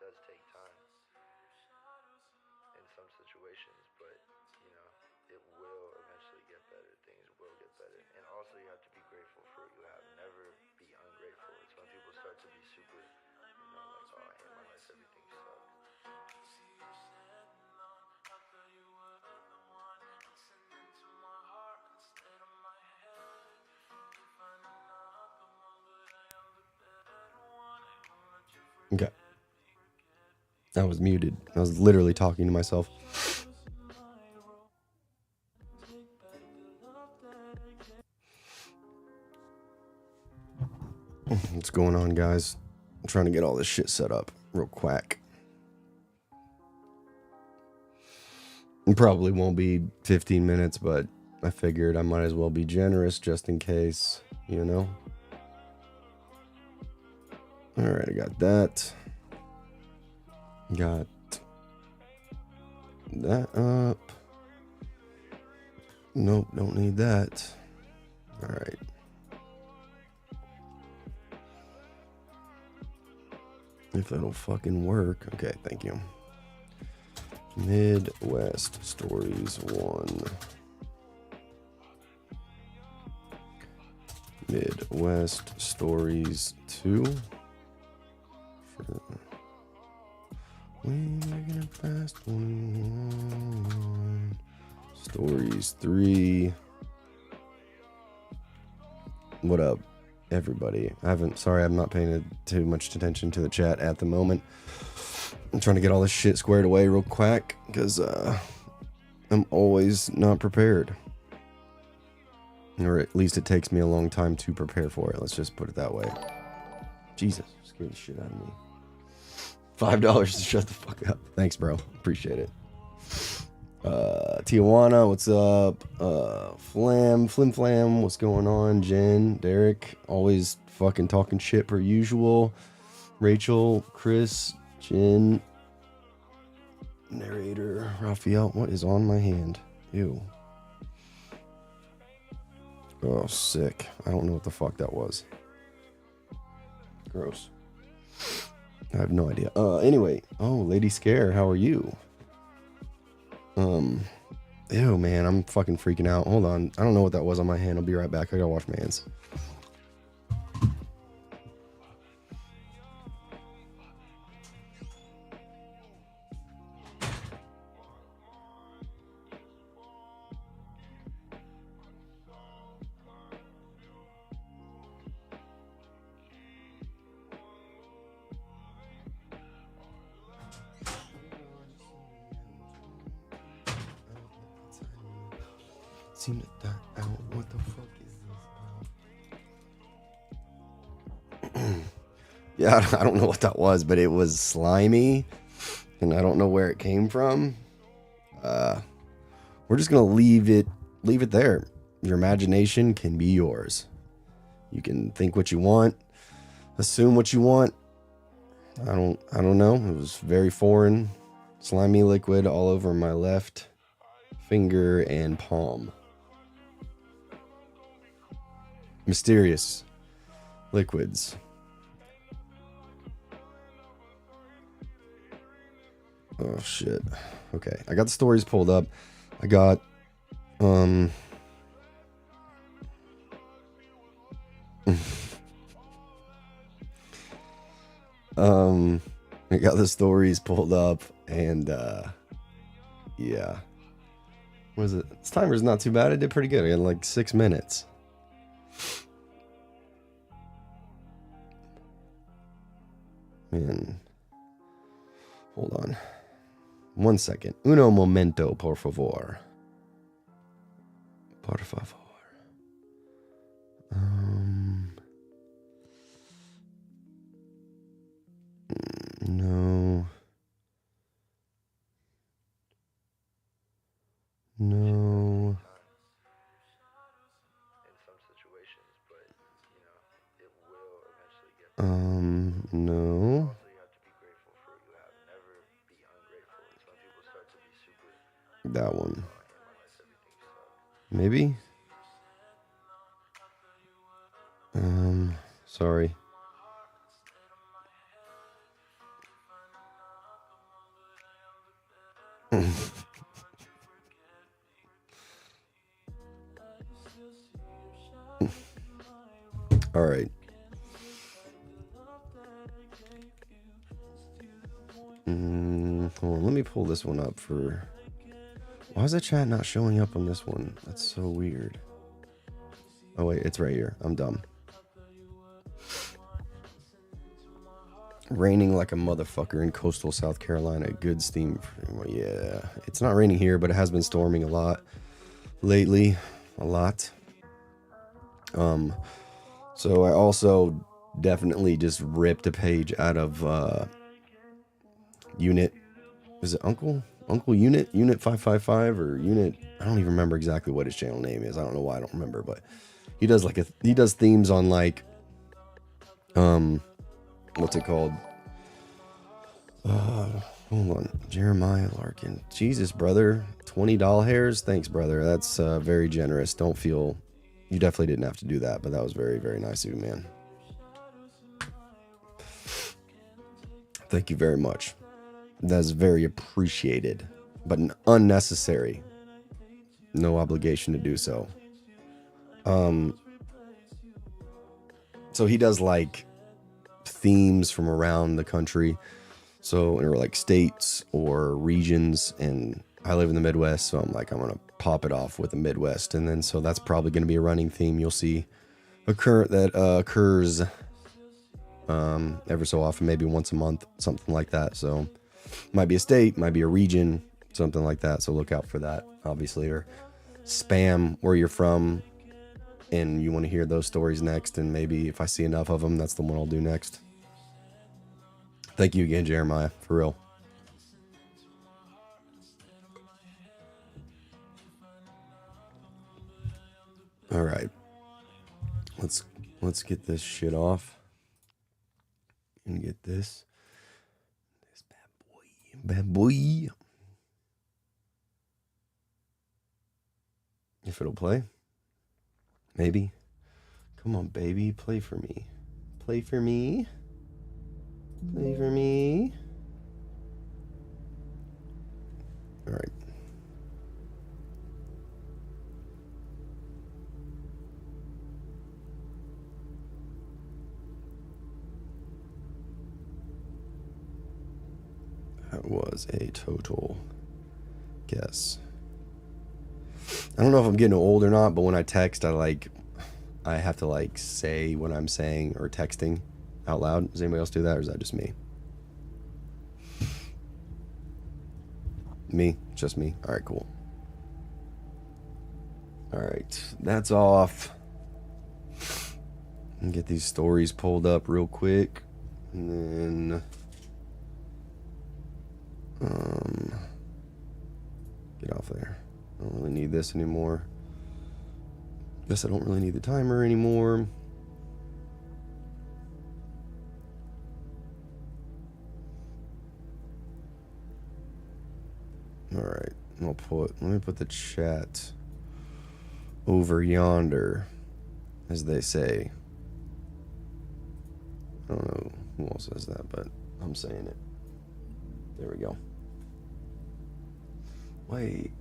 does take time in some situations, but you know, it will eventually get better. Things will get better. And also you have to be grateful for what you have. Never be ungrateful. It's when people start to be super, like, oh, I hate my life, everything sucks. Okay. I was muted. I was literally talking to myself. What's going on, guys? I'm trying to get all this shit set up real quick. It probably won't be 15 minutes, but I figured I might as well be generous just in case, you know? Alright, I got that. Got that up. Nope, don't need that. Alright. If that'll fucking work. Okay, thank you. Midwest Stories 1. Midwest Stories 2. Sure. We making it fast. 21. Stories 3. What up, everybody? Sorry, I'm not paying too much attention to the chat at the moment. I'm trying to get all this shit squared away real quick because I'm always not prepared. Or at least it takes me a long time to prepare for it. Let's just put it that way. Jesus, scared the shit out of me. $5 to shut the fuck up. Thanks, bro. Appreciate it. Tijuana, what's up? Flim Flam, what's going on? Jen, Derek, always fucking talking shit per usual. Rachel, Chris, Jen, narrator, Raphael, what is on my hand? Ew. Oh, sick. I don't know what the fuck that was. Gross. I have no idea. Anyway. Oh, Lady Scare, how are you? Ew, man, I'm fucking freaking out. Hold on. I don't know what that was on my hand. I'll be right back. I gotta wash my hands. Seem to die out. What the fuck is this? Yeah, I don't know what that was, but it was slimy, and I don't know where it came from. We're just gonna leave it there. Your imagination can be yours. You can think what you want, assume what you want. I don't know. It was very foreign, slimy liquid all over my left finger and palm. Mysterious liquids. Oh shit. Okay, I got the stories pulled up. I got I got the stories pulled up, and yeah. What is it? This timer's not too bad. I did pretty good. I got like 6 minutes. Man. Hold on. 1 second. Uno momento, por favor. Por favor. No. No. In some situations, but you know, it will eventually get No. better. Also, you have to be grateful for what you have. Never be ungrateful. It's when people start to be super. That one. Oh, I hate my life, everything sucks. Maybe? Sorry. All right. Hold on, let me pull this one up for... Why is that chat not showing up on this one? That's so weird. Oh wait, it's right here. I'm dumb. Raining like a motherfucker in coastal South Carolina. Good steam. Well, yeah, it's not raining here, but it has been storming a lot lately. A lot. So I also definitely just ripped a page out of Unit. Is it Uncle Unit 555 or Unit? I don't even remember exactly what his channel name is. I don't know why I don't remember, but he does themes on like what's it called? Hold on, Jeremiah Larkin. Jesus, brother, $20 hairs. Thanks, brother. That's very generous. Don't feel you definitely didn't have to do that, but that was very, very nice of you, man. Thank you very much. That's very appreciated, but unnecessary. No obligation to do so. So he does like themes from around the country. So, or like states or regions, and I live in the Midwest, so I'm going to pop it off with the Midwest. And then, so that's probably going to be a running theme you'll see occurs ever so often, maybe once a month, something like that. So might be a state, might be a region, something like that. So look out for that, obviously, or spam where you're from and you want to hear those stories next. And maybe if I see enough of them, that's the one I'll do next. Thank you again, Jeremiah, for real. All right, let's get this shit off and get this bad boy. If it'll play, maybe. Come on, baby, play for me. Play for me. Play for me. All right. That was a total guess. I don't know if I'm getting old or not, but when I text, I have to say what I'm saying or texting out loud. Does anybody else do that, or is that just me? Me? Just me? All right, cool. All right, that's off. And get these stories pulled up real quick, and then get off there. I don't really need this anymore. Guess I don't really need the timer anymore. All right, let me put the chat over yonder, as they say. I don't know who else says that, but I'm saying it. There we go. Wait,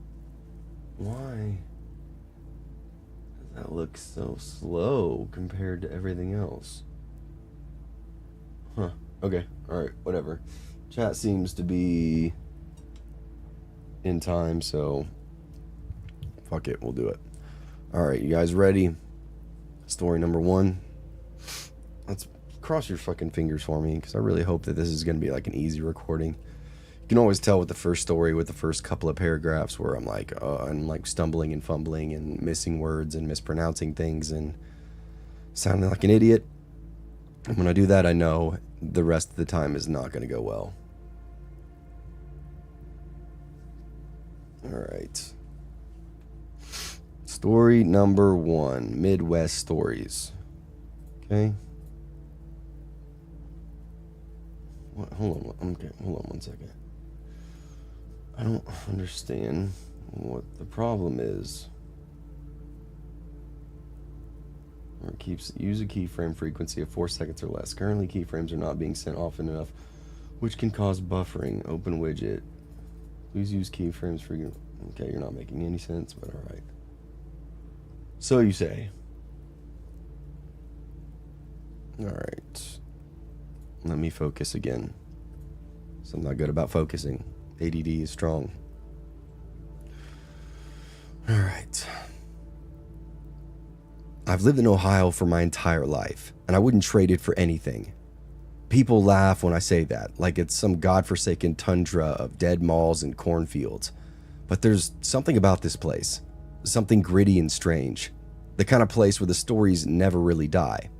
why does that look so slow compared to everything else? Huh, okay, alright, whatever. Chat seems to be in time, so fuck it, we'll do it. Alright, you guys ready? Story number 1. Let's cross your fucking fingers for me, because I really hope that this is going to be like an easy recording. You can always tell with the first story, with the first couple of paragraphs, where I'm like stumbling and fumbling and missing words and mispronouncing things and sounding like an idiot. And when I do that, I know the rest of the time is not going to go well. All right. Story number 1, Midwest Stories. Okay. What? Hold on. Okay, hold on one second. I don't understand what the problem is. Or use a keyframe frequency of 4 seconds or less. Currently, keyframes are not being sent often enough, which can cause buffering. Open widget. Please use keyframes for your... Okay, you're not making any sense, but all right. So you say. All right. Let me focus again. So I'm not good about focusing. ADD is strong. All right. I've lived in Ohio for my entire life, and I wouldn't trade it for anything. People laugh when I say that, like it's some godforsaken tundra of dead malls and cornfields. But there's something about this place, something gritty and strange, the kind of place where the stories never really die.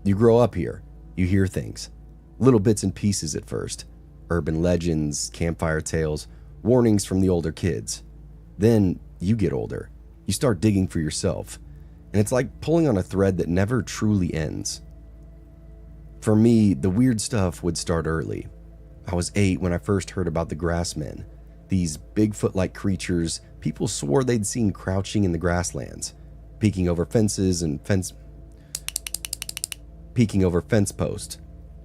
You grow up here, you hear things, little bits and pieces at first, urban legends, campfire tales, warnings from the older kids. Then you get older, you start digging for yourself, and it's like pulling on a thread that never truly ends. For me, the weird stuff would start early. I was 8 when I first heard about the grassmen, these Bigfoot-like creatures people swore they'd seen crouching in the grasslands, peeking over fence posts,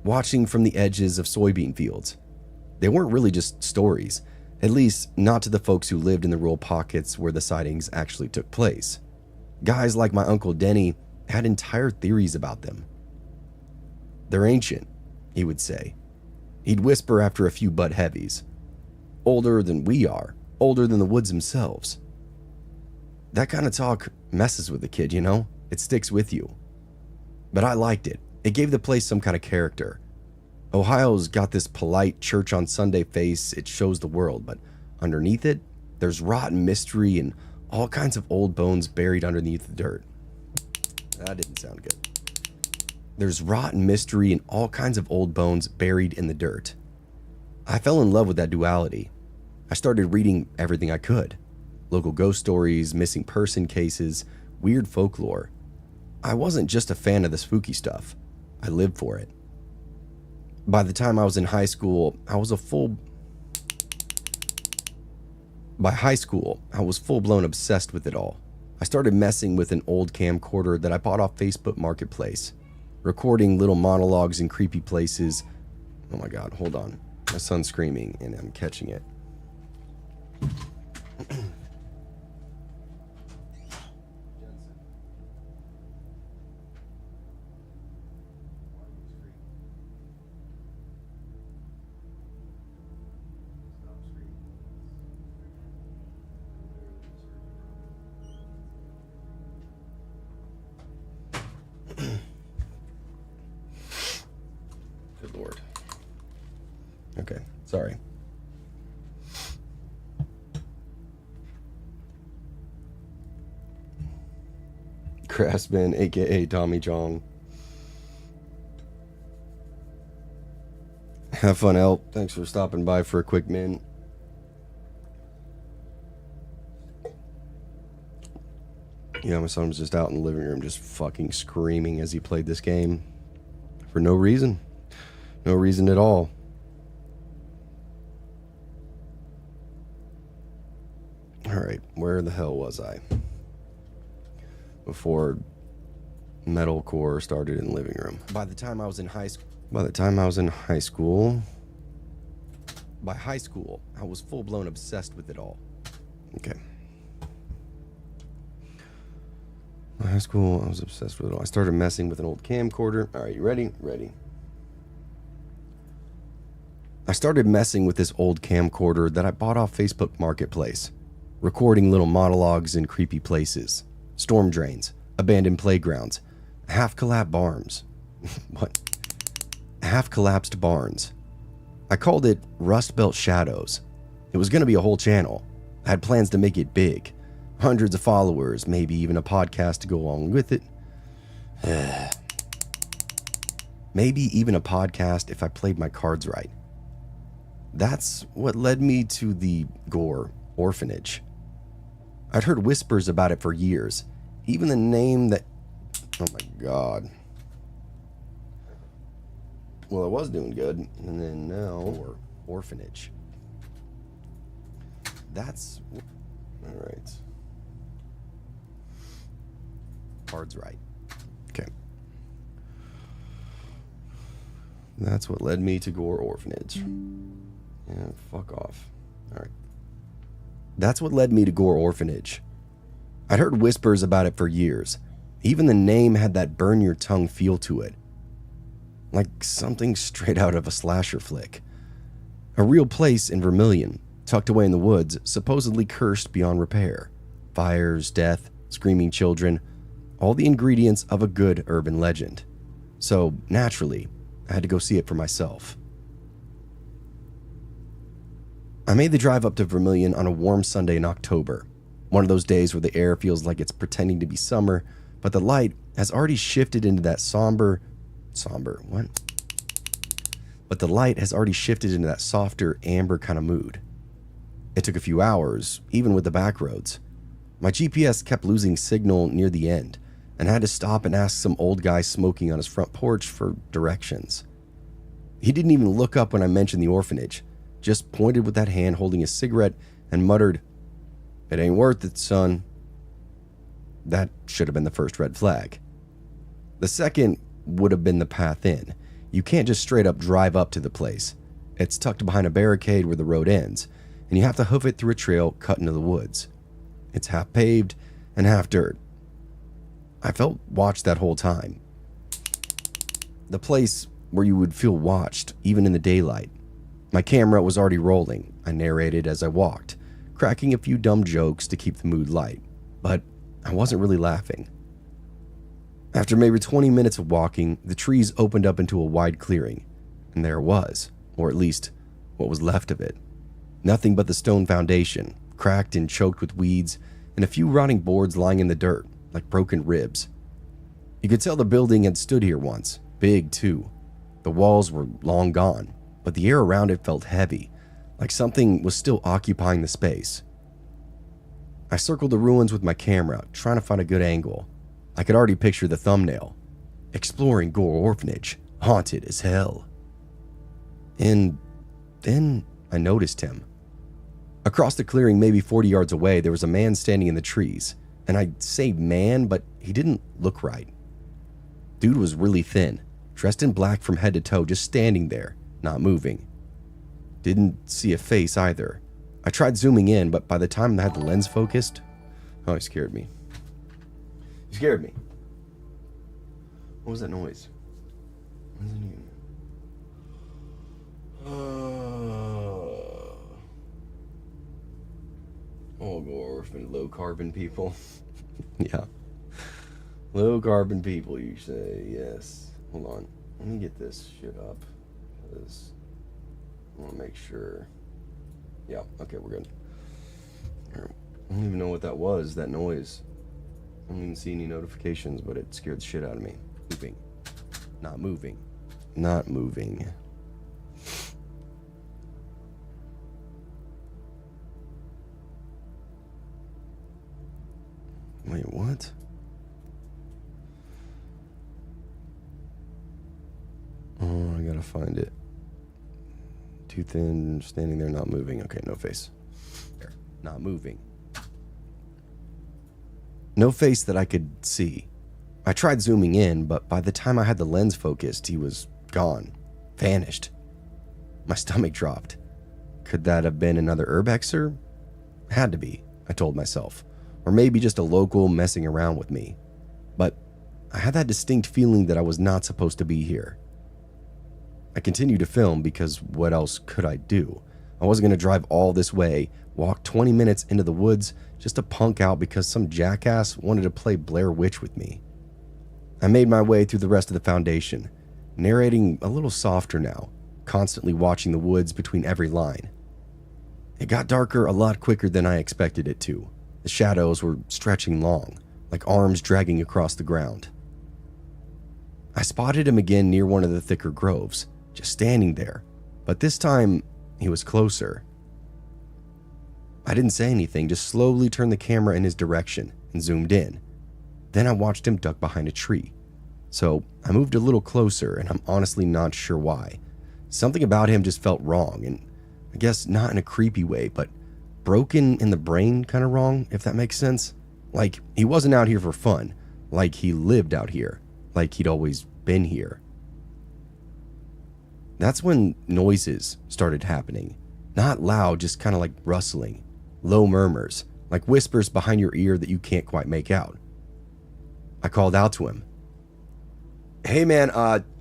watching from the edges of soybean fields. They weren't really just stories, at least not to the folks who lived in the rural pockets where the sightings actually took place. Guys like my Uncle Denny had entire theories about them. They're ancient, he would say. He'd whisper after a few butt heavies. Older than we are, older than the woods themselves. That kind of talk messes with a kid, you know? It sticks with you. But I liked it. It gave the place some kind of character. Ohio's got this polite church on Sunday face it shows the world, but underneath it, there's rotten mystery and all kinds of old bones buried underneath the dirt. That didn't sound good. There's rotten mystery and all kinds of old bones buried in the dirt. I fell in love with that duality. I started reading everything I could. Local ghost stories, missing person cases, weird folklore. I wasn't just a fan of the spooky stuff. I lived for it. By the time I was in high school, I was full-blown obsessed with it all. I started messing with an old camcorder that I bought off Facebook Marketplace, recording little monologues in creepy places. Oh my God, hold on. My son's screaming and I'm catching it. Good Lord. Okay, sorry. Grassmen, aka Tommy Chong. Have fun, El. Thanks for stopping by for a quick min. Yeah, my son was just out in the living room just fucking screaming as he played this game. For no reason. No reason at all. Alright, where the hell was I? Before metalcore started in the living room. By high school, I was full-blown obsessed with it all. Okay. By high school, I was obsessed with it all. I started messing with an old camcorder. All right, you ready? Ready. I started messing with this old camcorder that I bought off Facebook Marketplace, recording little monologues in creepy places, storm drains, abandoned playgrounds, half-collapsed barns. What? Half-collapsed barns. I called it Rust Belt Shadows. It was going to be a whole channel. I had plans to make it big. Hundreds of followers, maybe even a podcast to go along with it. Maybe even a podcast if I played my cards right. That's what led me to the Gore Orphanage. I'd heard whispers about it for years. Even the name that... Oh my God. Well, I was doing good, and then now... Gore Orphanage. That's... Alright. Cards right. Okay. That's what led me to Gore Orphanage. Yeah, fuck off. Alright. That's what led me to Gore Orphanage. I'd heard whispers about it for years. Even the name had that burn your tongue feel to it. like something straight out of a slasher flick. A real place in Vermilion, tucked away in the woods, supposedly cursed beyond repair. Fires, death, screaming children, all the ingredients of a good urban legend. So, naturally, I had to go see it for myself. I made the drive up to Vermilion on a warm Sunday in October, one of those days where the air feels like it's pretending to be summer, but the light has already shifted into that But the light has already shifted into that softer, amber kind of mood. It took a few hours, even with the back roads. My GPS kept losing signal near the end, and I had to stop and ask some old guy smoking on his front porch for directions. He didn't even look up when I mentioned the orphanage, just pointed with that hand holding a cigarette and muttered, "It ain't worth it, son." That should have been the first red flag. The second would have been the path in. You can't just straight up drive up to the place. It's tucked behind a barricade where the road ends, and you have to hoof it through a trail cut into the woods. It's half paved and half dirt. I felt watched that whole time. The place where you would feel watched, even in the daylight. My camera was already rolling. I narrated as I walked, cracking a few dumb jokes to keep the mood light, but I wasn't really laughing. After maybe 20 minutes of walking, the trees opened up into a wide clearing, and there it was, or at least what was left of it. Nothing but the stone foundation, cracked and choked with weeds, and a few rotting boards lying in the dirt, like broken ribs. You could tell the building had stood here once, big too. The walls were long gone, but the air around it felt heavy, like something was still occupying the space. I circled the ruins with my camera, trying to find a good angle. I could already picture the thumbnail. Exploring Gore Orphanage, haunted as hell. And then I noticed him. Across the clearing, maybe 40 yards away, there was a man standing in the trees. And I'd say man, but he didn't look right. Dude was really thin, dressed in black from head to toe, just standing there, not moving. Didn't see a face either. I tried zooming in, but by the time I had the lens focused, he scared me. He scared me. What was that noise? What does it mean? Gore Orphanage, low carbon people. Yeah. Low carbon people, you say, yes. Hold on. Let me get this shit up, because I want to make sure. Yeah, okay, we're good. I don't even know what that was, that noise. I don't even see any notifications, but it scared the shit out of me. Moving. Not moving. Not moving. Wait, what? Oh, I gotta find it. Too thin, standing there, not moving. Okay, no face. There, not moving. No face that I could see. I tried zooming in, but by the time I had the lens focused, he was gone. Vanished. My stomach dropped. Could that have been another urbexer? Had to be, I told myself. Or maybe just a local messing around with me. But I had that distinct feeling that I was not supposed to be here. I continued to film because what else could I do? I wasn't going to drive all this way, walk 20 minutes into the woods just to punk out because some jackass wanted to play Blair Witch with me. I made my way through the rest of the foundation, narrating a little softer now, constantly watching the woods between every line. It got darker a lot quicker than I expected it to. The shadows were stretching long, like arms dragging across the ground. I spotted him again near one of the thicker groves, just standing there, but this time he was closer. I didn't say anything, just slowly turned the camera in his direction and zoomed in. Then I watched him duck behind a tree. So I moved a little closer, and I'm honestly not sure why. Something about him just felt wrong, and I guess not in a creepy way, but broken in the brain kind of wrong, if that makes sense. Like he wasn't out here for fun, like he lived out here, like he'd always been here. That's when noises started happening. Not loud, just kind of like rustling. Low murmurs, like whispers behind your ear that you can't quite make out. I called out to him. "Hey man,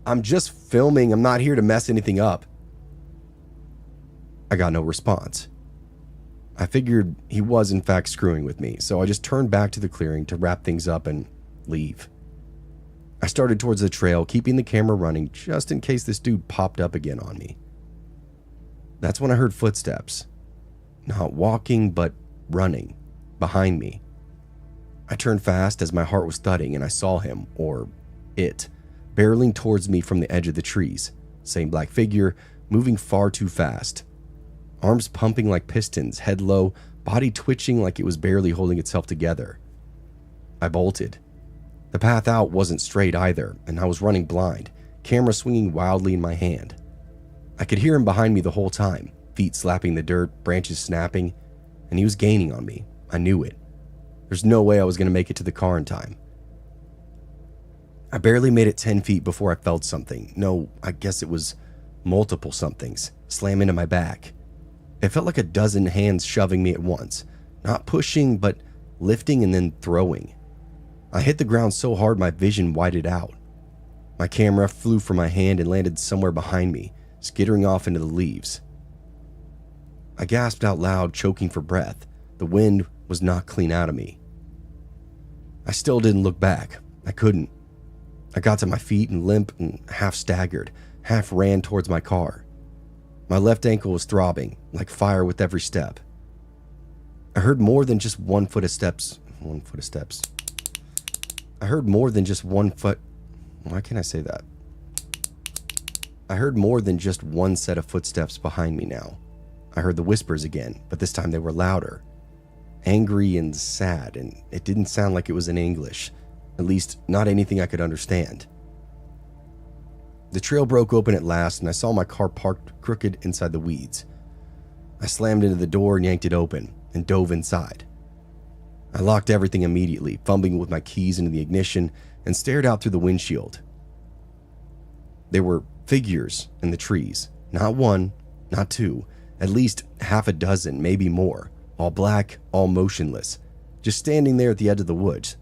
I'm just filming. I'm not here to mess anything up. I got no response. I figured he was in fact screwing with me, so I just turned back to the clearing to wrap things up and leave. I started towards the trail, keeping the camera running just in case this dude popped up again on me. That's when I heard footsteps. Not walking, but running, behind me. I turned fast as my heart was thudding and I saw him, or it, barreling towards me from the edge of the trees. Same black figure, moving far too fast. Arms pumping like pistons, head low, body twitching like it was barely holding itself together. I bolted. The path out wasn't straight either, and I was running blind, camera swinging wildly in my hand. I could hear him behind me the whole time, feet slapping the dirt, branches snapping, and he was gaining on me. I knew it. There's no way I was going to make it to the car in time. I barely made it 10 feet before I felt something. No, I guess it was multiple somethings slam into my back. It felt like a dozen hands shoving me at once, not pushing, but lifting and then throwing. I hit the ground so hard my vision widened out. My camera flew from my hand and landed somewhere behind me, skittering off into the leaves. I gasped out loud, choking for breath. The wind was knocked clean out of me. I still didn't look back. I couldn't. I got to my feet and limp and half staggered, half ran towards my car. My left ankle was throbbing, like fire with every step. I heard more than just one foot of steps. I heard more than just one foot. Why can't I say that? I heard more than just one set of footsteps behind me now. I heard the whispers again, but this time they were louder. Angry and sad, and it didn't sound like it was in English. At least, not anything I could understand. The trail broke open at last, and I saw my car parked crooked inside the weeds. I slammed into the door and yanked it open, and dove inside. I locked everything immediately, fumbling with my keys into the ignition, and stared out through the windshield. There were figures in the trees. Not one, not two, at least half a dozen, maybe more. All black, all motionless, just standing there at the edge of the woods.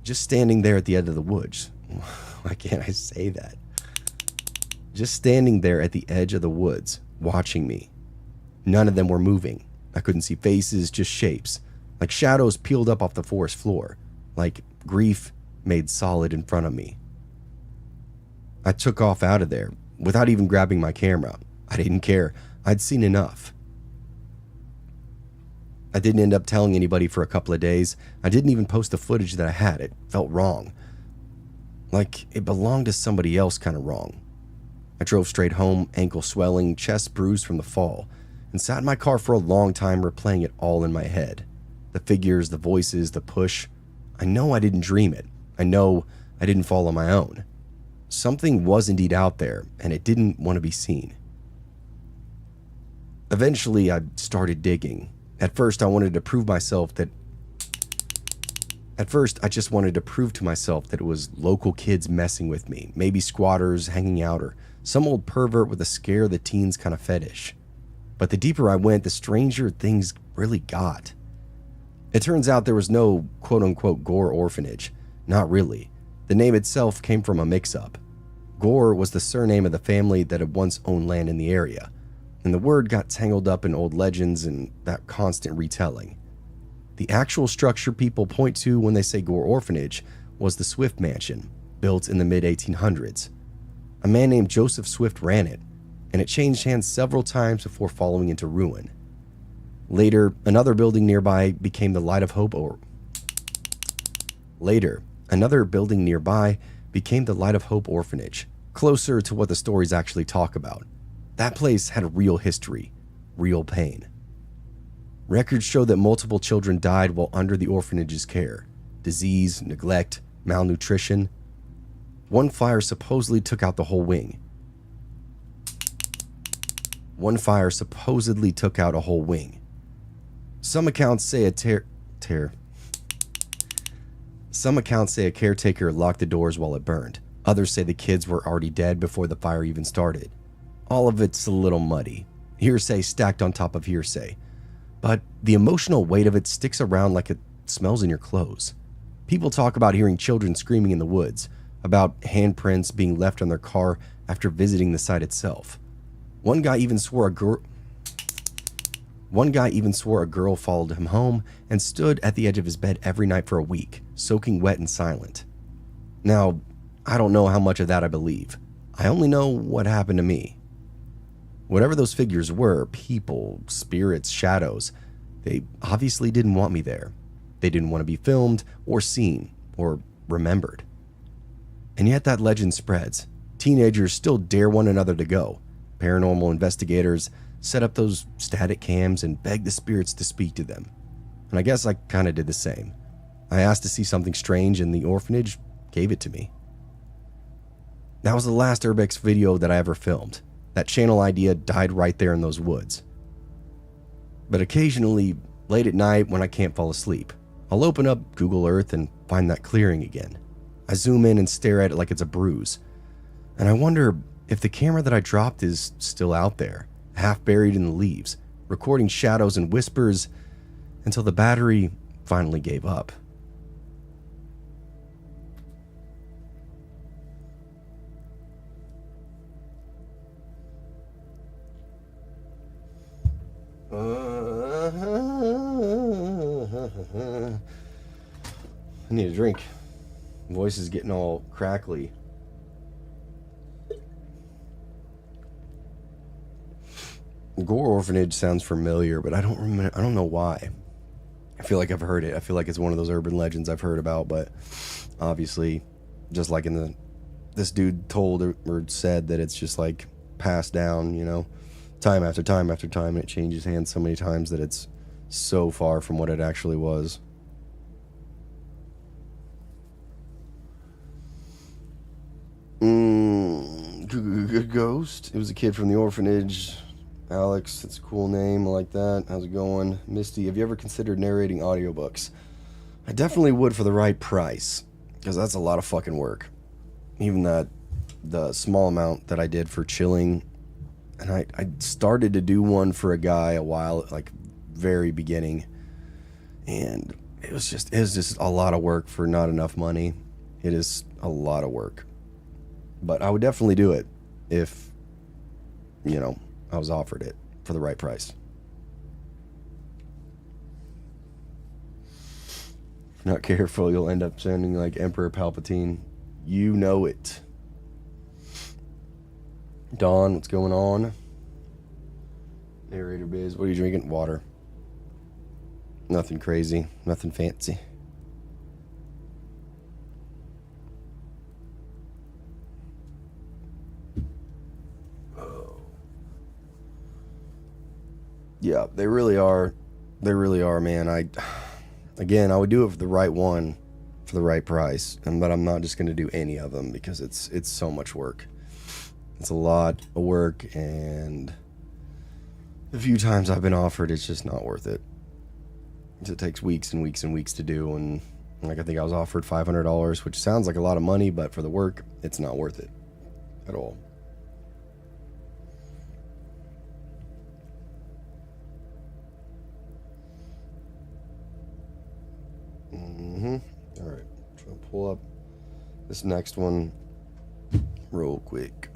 Just standing there at the edge of the woods. Why can't I say that? Just standing there at the edge of the woods, watching me. None of them were moving. I couldn't see faces, just shapes, like shadows peeled up off the forest floor, like grief made solid in front of me. I took off out of there, without even grabbing my camera. I didn't care. I'd seen enough. I didn't end up telling anybody for a couple of days. I didn't even post the footage that I had. It felt wrong. Like it belonged to somebody else, kind of wrong. I drove straight home, ankle swelling, chest bruised from the fall, and sat in my car for a long time replaying it all in my head. The figures, the voices, the push. I know I didn't dream it. I know I didn't fall on my own. Something was indeed out there, and it didn't want to be seen. Eventually, I started digging. At first, I just wanted to prove to myself that it was local kids messing with me, maybe squatters hanging out, or some old pervert with a scare the teens kind of fetish. But the deeper I went, the stranger things really got. It turns out there was no quote-unquote Gore Orphanage. Not really. The name itself came from a mix-up. Gore was the surname of the family that had once owned land in the area, and the word got tangled up in old legends and that constant retelling. The actual structure people point to when they say Gore Orphanage was the Swift Mansion, built in the mid-1800s. A man named Joseph Swift ran it, and it changed hands several times before falling into ruin. Later, another building nearby became the Light of Hope Orphanage, closer to what the stories actually talk about. That place had a real history, real pain. Records show that multiple children died while under the orphanage's care. Disease, neglect, malnutrition. One fire supposedly took out the whole wing. Some accounts say a caretaker locked the doors while it burned. Others say the kids were already dead before the fire even started. All of it's a little muddy. Hearsay stacked on top of hearsay. But the emotional weight of it sticks around like it smells in your clothes. People talk about hearing children screaming in the woods, about handprints being left on their car after visiting the site itself. One guy even swore a girl followed him home and stood at the edge of his bed every night for a week, soaking wet and silent. Now, I don't know how much of that I believe. I only know what happened to me. Whatever those figures were, people, spirits, shadows, they obviously didn't want me there. They didn't want to be filmed or seen or remembered. And yet that legend spreads. Teenagers still dare one another to go. Paranormal investigators set up those static cams and begged the spirits to speak to them. And I guess I kind of did the same. I asked to see something strange and the orphanage gave it to me. That was the last Urbex video that I ever filmed. That channel idea died right there in those woods. But occasionally, late at night when I can't fall asleep, I'll open up Google Earth and find that clearing again. I zoom in and stare at it like it's a bruise. And I wonder if the camera that I dropped is still out there, half buried in the leaves, recording shadows and whispers until the battery finally gave up. I need a drink. Voice is getting all crackly. Gore Orphanage sounds familiar, but I don't remember. I don't know why. I feel like I've heard it. I feel like it's one of those urban legends I've heard about, but obviously, just like in this dude told or said that it's just like passed down, you know, time after time after time, and it changes hands so many times that it's so far from what it actually was. Ghost. It was a kid from the orphanage. Alex, that's a cool name. I like that. How's it going? Misty, have you ever considered narrating audiobooks? I definitely would for the right price, because that's a lot of fucking work. Even the small amount that I did for chilling, and I started to do one for a guy a while, like very beginning, and it was just a lot of work for not enough money. It is a lot of work, but I would definitely do it if, you know, I was offered it for the right price. If not careful, you'll end up sounding like Emperor Palpatine. You know it. Dawn, what's going on? Narrator Biz, what are you drinking? Water. Nothing crazy, nothing fancy. Yeah, they really are. They really are, man. I would do it for the right one, for the right price, but I'm not just going to do any of them because it's so much work. It's a lot of work, and the few times I've been offered, it's just not worth it. It takes weeks and weeks and weeks to do, and like I think I was offered $500, which sounds like a lot of money, but for the work, it's not worth it at all. All right, try to pull up this next one real quick.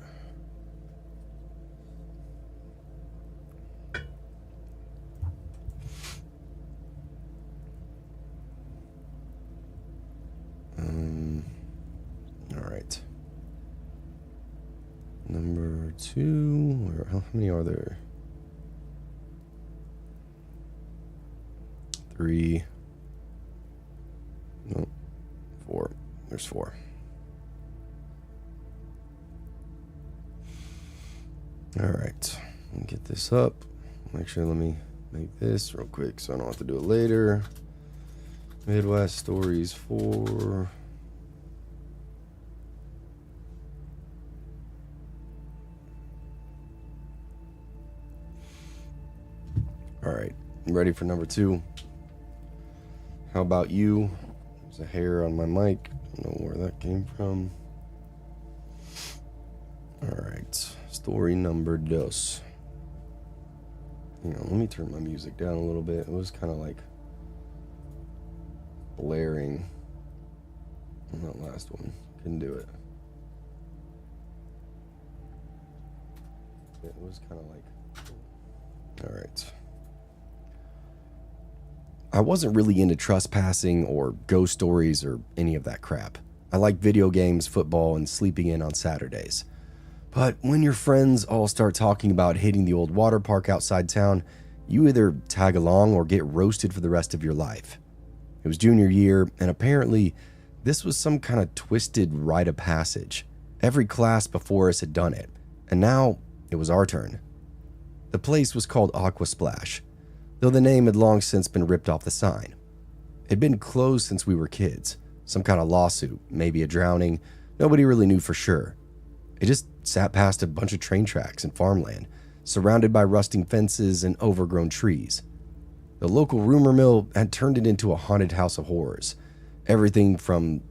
All right. Number 2. How many are there? 3. No, 4. There's 4. All right, let me get this up. Actually, let me make this real quick so I don't have to do it later. Midwest Stories 4. All right, ready for number 2? How about you? There's a hair on my mic. I don't know where that came from. All right, story number 2. You know, let me turn my music down a little bit. It was kind of like blaring. That last one. Couldn't do it. It was kind of like... Alright. I wasn't really into trespassing or ghost stories or any of that crap. I like video games, football, and sleeping in on Saturdays. But when your friends all start talking about hitting the old water park outside town, you either tag along or get roasted for the rest of your life. It was junior year, and apparently this was some kind of twisted rite of passage. Every class before us had done it, and now it was our turn. The place was called Aqua Splash, though the name had long since been ripped off the sign. It had been closed since we were kids. Some kind of lawsuit, maybe a drowning, nobody really knew for sure. It just sat past a bunch of train tracks and farmland, surrounded by rusting fences and overgrown trees. The local rumor mill had turned it into a haunted house of horrors. Everything from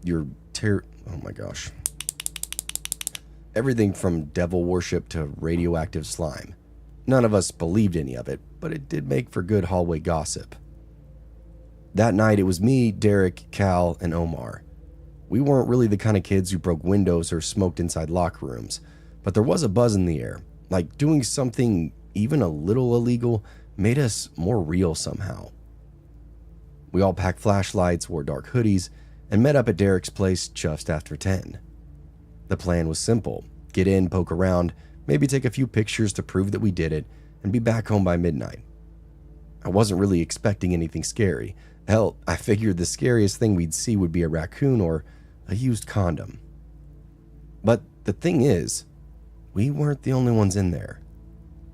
Everything from devil worship to radioactive slime. None of us believed any of it, but it did make for good hallway gossip. That night, it was me, Derek, Cal, and Omar. We weren't really the kind of kids who broke windows or smoked inside locker rooms, but there was a buzz in the air, like doing something even a little illegal made us more real somehow. We all packed flashlights, wore dark hoodies, and met up at Derek's place just after 10. The plan was simple: get in, poke around, maybe take a few pictures to prove that we did it, and be back home by midnight. I wasn't really expecting anything scary. Hell, I figured the scariest thing we'd see would be a raccoon or a used condom. But the thing is, we weren't the only ones in there.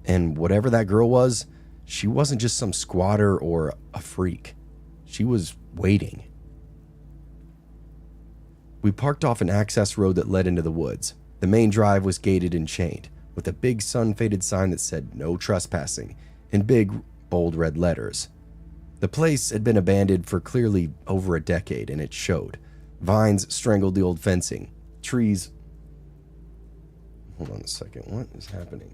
And whatever that girl was, she wasn't just some squatter or a freak. She was waiting. We parked off an access road that led into the woods. The main drive was gated and chained, with a big sun-faded sign that said "No trespassing" in big, bold red letters. The place had been abandoned for clearly over a decade, and it showed. Vines strangled the old fencing. Trees... Hold on a second. What is happening?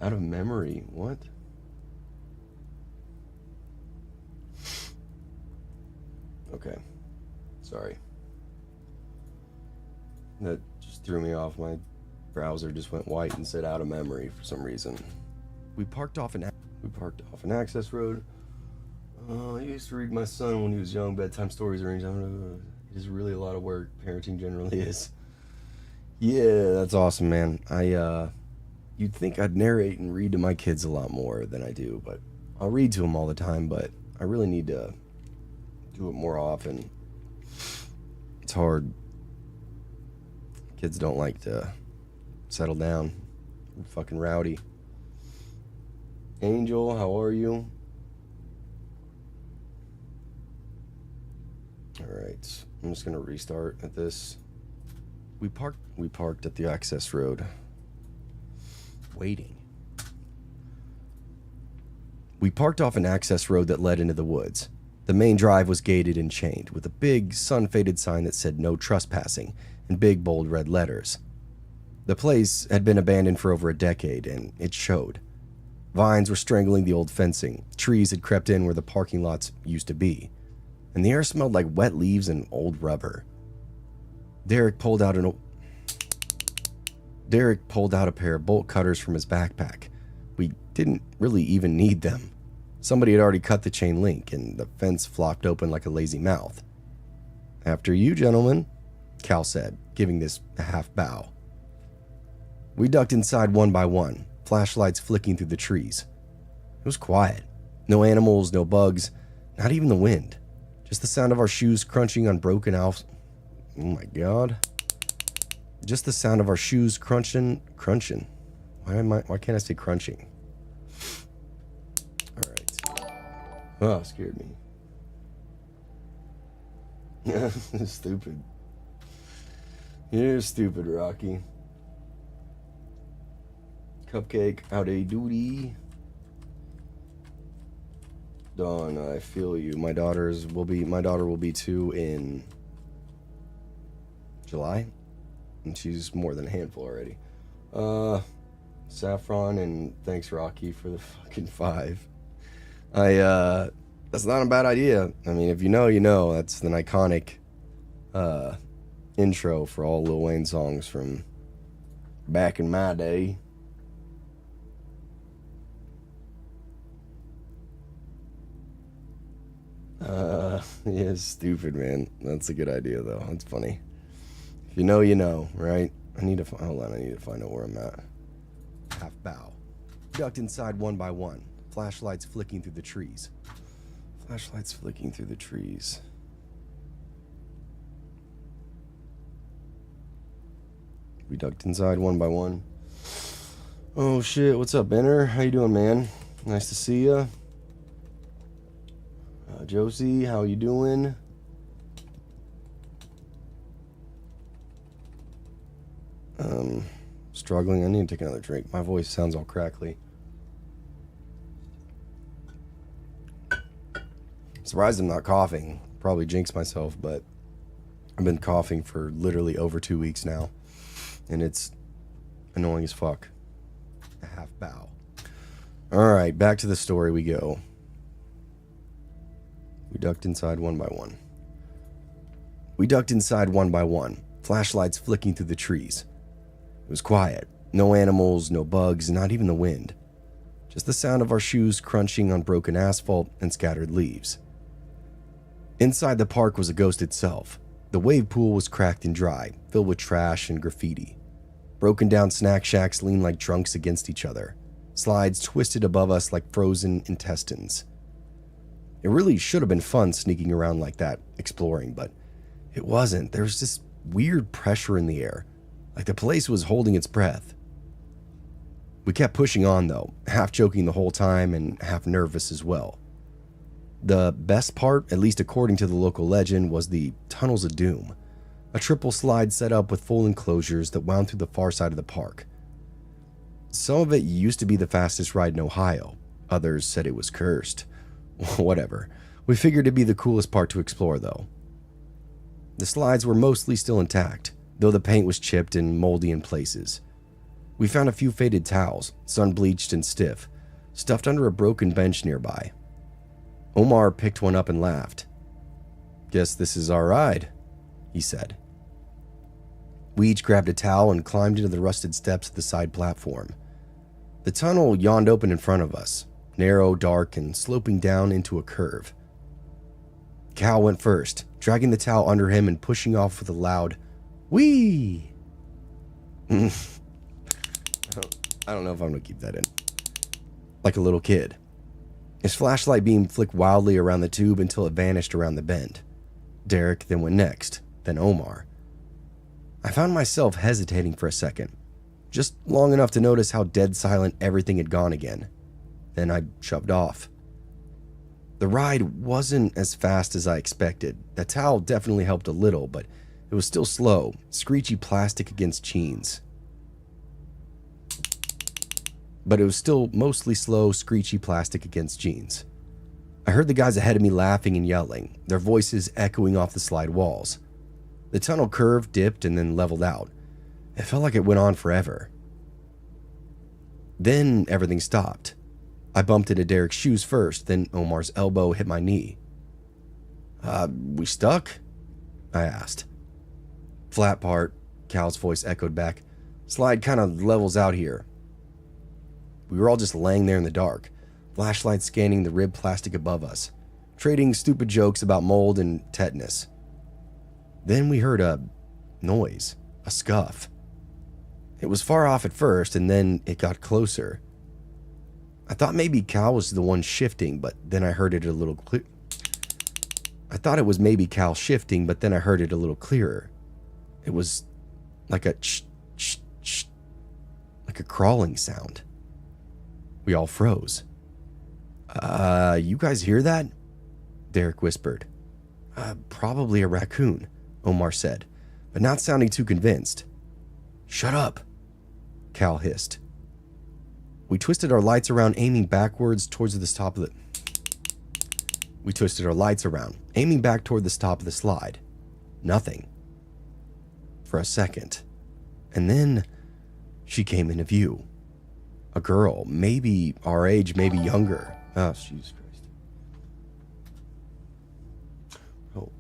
Out of memory. What? Okay. Sorry. That just threw me off. My browser just went white and said out of memory for some reason. We parked off an access road. I used to read my son when he was young bedtime stories or anything. It is really a lot of work. Parenting generally is. Yeah, that's awesome, man. You'd think I'd narrate and read to my kids a lot more than I do, but I'll read to them all the time, but I really need to do it more often. It's hard. Kids don't like to settle down. They're fucking rowdy. Angel, how are you? Alright, I'm just gonna restart at this. We parked at the access road. Waiting. We parked off an access road that led into the woods. The main drive was gated and chained, with a big, sun-faded sign that said "No trespassing" in big, bold red letters. The place had been abandoned for over a decade, and it showed. Vines were strangling the old fencing, trees had crept in where the parking lots used to be, and the air smelled like wet leaves and old rubber. Derek pulled out a pair of bolt cutters from his backpack. We didn't really even need them. Somebody had already cut the chain link, and the fence flopped open like a lazy mouth. "After you, gentlemen," Cal said, giving this a half bow. We ducked inside one by one, flashlights flicking through the trees. It was quiet. No animals, no bugs, not even the wind. Just the sound of our shoes crunching on broken Oh my god. Just the sound of our shoes crunching. Why can't I say crunching? Alright. Oh, scared me. Stupid. You're stupid, Rocky. Cupcake, howdy doody. Dawn, I feel you. My daughter will be 2 in July, and she's more than a handful already. Saffron, and thanks Rocky for the fucking 5. That's not a bad idea. I mean, if you know, you know. That's an iconic intro for all Lil Wayne songs from back in my day. Yeah, stupid, man. That's a good idea, though. That's funny. If you know, you know, right? Hold on, I need to find out where I'm at. Half bow. Ducked inside one by one. Flashlights flicking through the trees. Flashlights flicking through the trees. We ducked inside one by one. Oh shit, what's up, Benner? How you doing, man? Nice to see ya. Josie, how you doing? Struggling. I need to take another drink. My voice sounds all crackly. Surprised I'm not coughing. Probably jinx myself, but I've been coughing for literally over 2 weeks now. And it's annoying as fuck. A half bow. Alright, back to the story we go. We ducked inside one by one. We ducked inside one by one. Flashlights flicking through the trees. It was quiet. No animals, no bugs, not even the wind. Just the sound of our shoes crunching on broken asphalt and scattered leaves. Inside the park was a ghost itself. The wave pool was cracked and dry, filled with trash and graffiti. Broken down snack shacks leaned like trunks against each other. Slides twisted above us like frozen intestines. It really should have been fun sneaking around like that, exploring, but it wasn't. There was this weird pressure in the air, like the place was holding its breath. We kept pushing on though, half joking the whole time and half nervous as well. The best part, at least according to the local legend, was the Tunnels of Doom, a triple slide set up with full enclosures that wound through the far side of the park. Some of it used to be the fastest ride in Ohio. Others said it was cursed. Whatever. We figured it'd be the coolest part to explore though. The slides were mostly still intact, though the paint was chipped and moldy in places. We found a few faded towels, sun-bleached and stiff, stuffed under a broken bench nearby. Omar picked one up and laughed. "Guess this is our ride," he said. We each grabbed a towel and climbed into the rusted steps of the side platform. The tunnel yawned open in front of us, narrow, dark, and sloping down into a curve. Cal went first, dragging the towel under him and pushing off with a loud, "Whee!" I don't know if I'm going to keep that in. Like a little kid. His flashlight beam flicked wildly around the tube until it vanished around the bend. Derek then went next, then Omar. I found myself hesitating for a second, just long enough to notice how dead silent everything had gone again. Then I shoved off. The ride wasn't as fast as I expected. The towel definitely helped a little, but it was still slow, screechy plastic against jeans. But it was still mostly slow, screechy plastic against jeans. I heard the guys ahead of me laughing and yelling, their voices echoing off the slide walls. The tunnel curved, dipped, and then leveled out. It felt like it went on forever. Then everything stopped. I bumped into Derek's shoes first, then Omar's elbow hit my knee. We stuck?" I asked. "Flat part," Cal's voice echoed back. "Slide kind of levels out here." We were all just laying there in the dark, flashlights scanning the ribbed plastic above us, trading stupid jokes about mold and tetanus. Then we heard a noise, a scuff. It was far off at first, and then it got closer. I thought maybe Cal was the one shifting, but then I heard it a little clear. I thought it was maybe Cal shifting, but then I heard it a little clearer. It was like a like a crawling sound. We all froze. You guys hear that?" Derek whispered. Probably a raccoon," Omar said, but not sounding too convinced. "Shut up," Cal hissed. We twisted our lights around, aiming backwards towards the top of the... We twisted our lights around, aiming back toward the top of the slide. Nothing. For a second. And then she came into view. A girl, maybe our age, maybe younger. Oh, Jesus Christ.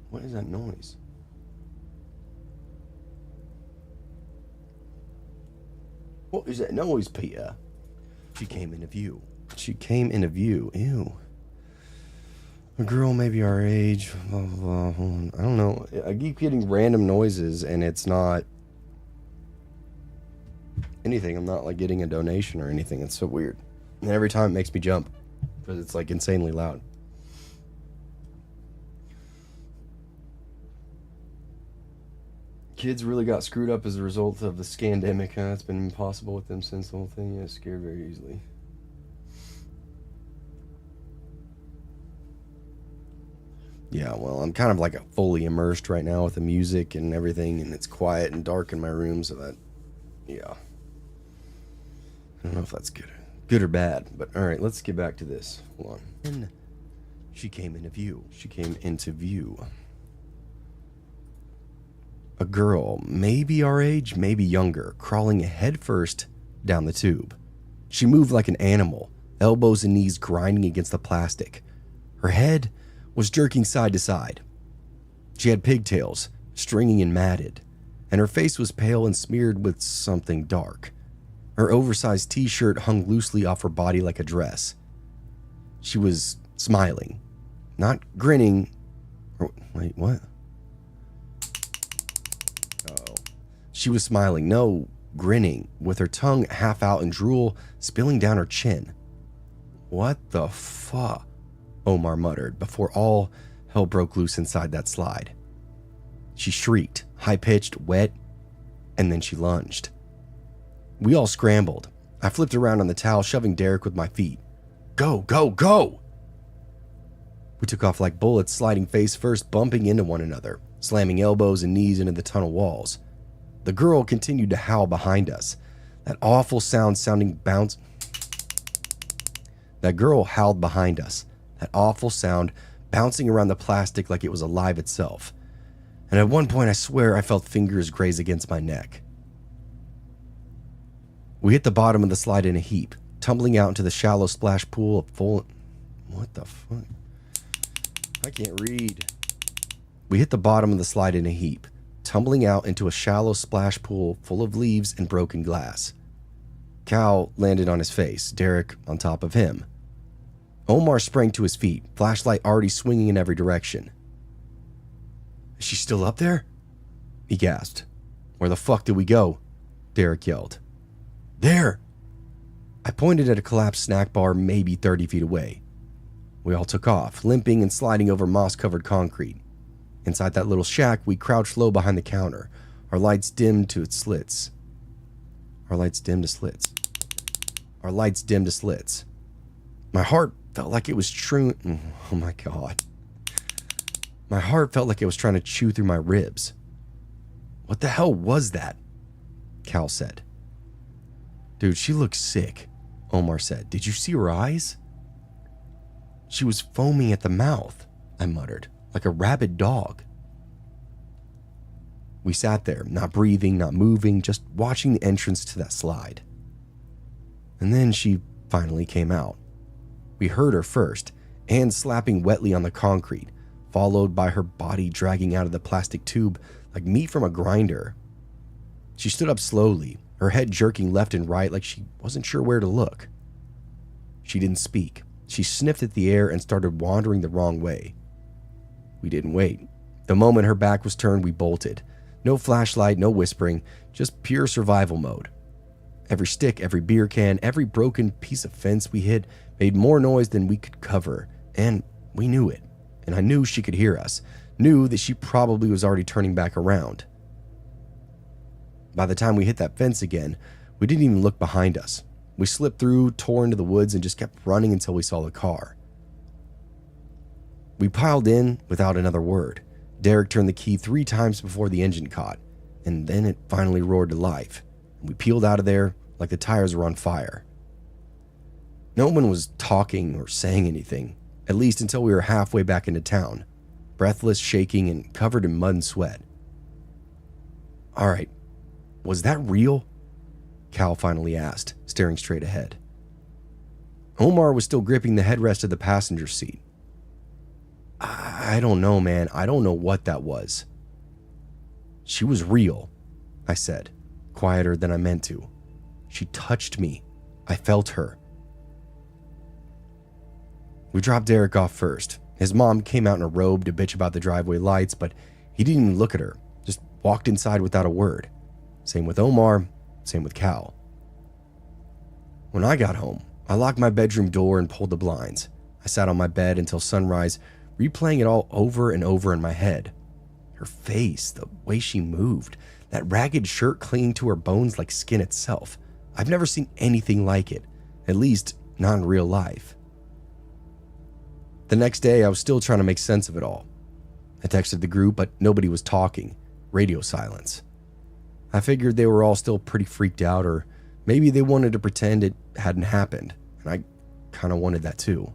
What is that noise? What is that noise, Peter? She came into view. She came into view. Ew. A girl maybe our age. Blah, blah, blah. I don't know. I keep getting random noises and it's not anything. I'm not like getting a donation or anything. It's so weird. And every time it makes me jump because it's like insanely loud. Kids really got screwed up as a result of the scandemic, huh? It's been impossible with them since the whole thing. Yeah, scared very easily. Yeah, well, I'm kind of like fully immersed right now with the music and everything, and it's quiet and dark in my room, so that, yeah. I don't know if that's good or bad, but all right, let's get back to this. Hold on. And she came into view. She came into view. A girl, maybe our age, maybe younger, crawling headfirst down the tube. She moved like an animal, elbows and knees grinding against the plastic. Her head was jerking side to side. She had pigtails, stringy and matted, and her face was pale and smeared with something dark. Her oversized t-shirt hung loosely off her body like a dress. She was smiling, not grinning. Wait, what? Oh. She was smiling, no, grinning, with her tongue half out and drool spilling down her chin. What the fuck? Omar muttered before all hell broke loose inside that slide. She shrieked, high-pitched, wet, and then she lunged. We all scrambled. I flipped around on the towel, shoving Derek with my feet. Go, go, go! We took off like bullets, sliding face first, bumping into one another, slamming elbows and knees into the tunnel walls. The girl continued to howl behind us. That awful sound bounce. That girl howled behind us. That awful sound bouncing around the plastic like it was alive itself. And at one point, I swear I felt fingers graze against my neck. We hit the bottom of the slide in a heap, tumbling out into the shallow splash pool of full... What the fuck? I can't read. We hit the bottom of the slide in a heap, tumbling out into a shallow splash pool full of leaves and broken glass. Cal landed on his face, Derek on top of him. Omar sprang to his feet, flashlight already swinging in every direction. Is she still up there? He gasped. Where the fuck did we go? Derek yelled. There! I pointed at a collapsed snack bar maybe 30 feet away. We all took off, limping and sliding over moss-covered concrete. Inside that little shack, we crouched low behind the counter, our lights dimmed to slits. Our lights dimmed to slits. Our lights dimmed to slits. My heart felt like it was true. Oh my God. My heart felt like it was trying to chew through my ribs. What the hell was that? Cal said. Dude, she looks sick, Omar said. Did you see her eyes? She was foaming at the mouth, I muttered, like a rabid dog. We sat there, not breathing, not moving, just watching the entrance to that slide. And then she finally came out. We heard her first, hands slapping wetly on the concrete, followed by her body dragging out of the plastic tube like meat from a grinder. She stood up slowly, her head jerking left and right like she wasn't sure where to look. She didn't speak. She sniffed at the air and started wandering the wrong way. We didn't wait. The moment her back was turned, we bolted. No flashlight, no whispering, just pure survival mode. Every stick, every beer can, every broken piece of fence we hit made more noise than we could cover, and we knew it. And I knew she could hear us, knew that she probably was already turning back around. By the time we hit that fence again, we didn't even look behind us. We slipped through, tore into the woods, and just kept running until we saw the car. We piled in without another word. Derek turned the key 3 times before the engine caught, and then it finally roared to life. We peeled out of there like the tires were on fire. No one was talking or saying anything, at least until we were halfway back into town, breathless, shaking, and covered in mud and sweat. All right, was that real? Cal finally asked, staring straight ahead. Omar was still gripping the headrest of the passenger seat. I I don't know, man. I don't know what that was. She was real, I said, quieter than I meant to. She touched me. I felt her. We dropped Derek off first. His mom came out in a robe to bitch about the driveway lights, but he didn't even look at her, just walked inside without a word. Same with Omar, same with Cal. When I got home, I locked my bedroom door and pulled the blinds. I sat on my bed until sunrise, replaying it all over and over in my head. Her face, the way she moved, that ragged shirt clinging to her bones like skin itself. I've never seen anything like it, at least not in real life. The next day, I was still trying to make sense of it all. I texted the group, but nobody was talking. Radio silence. I figured they were all still pretty freaked out, or maybe they wanted to pretend it hadn't happened, and I kind of wanted that too.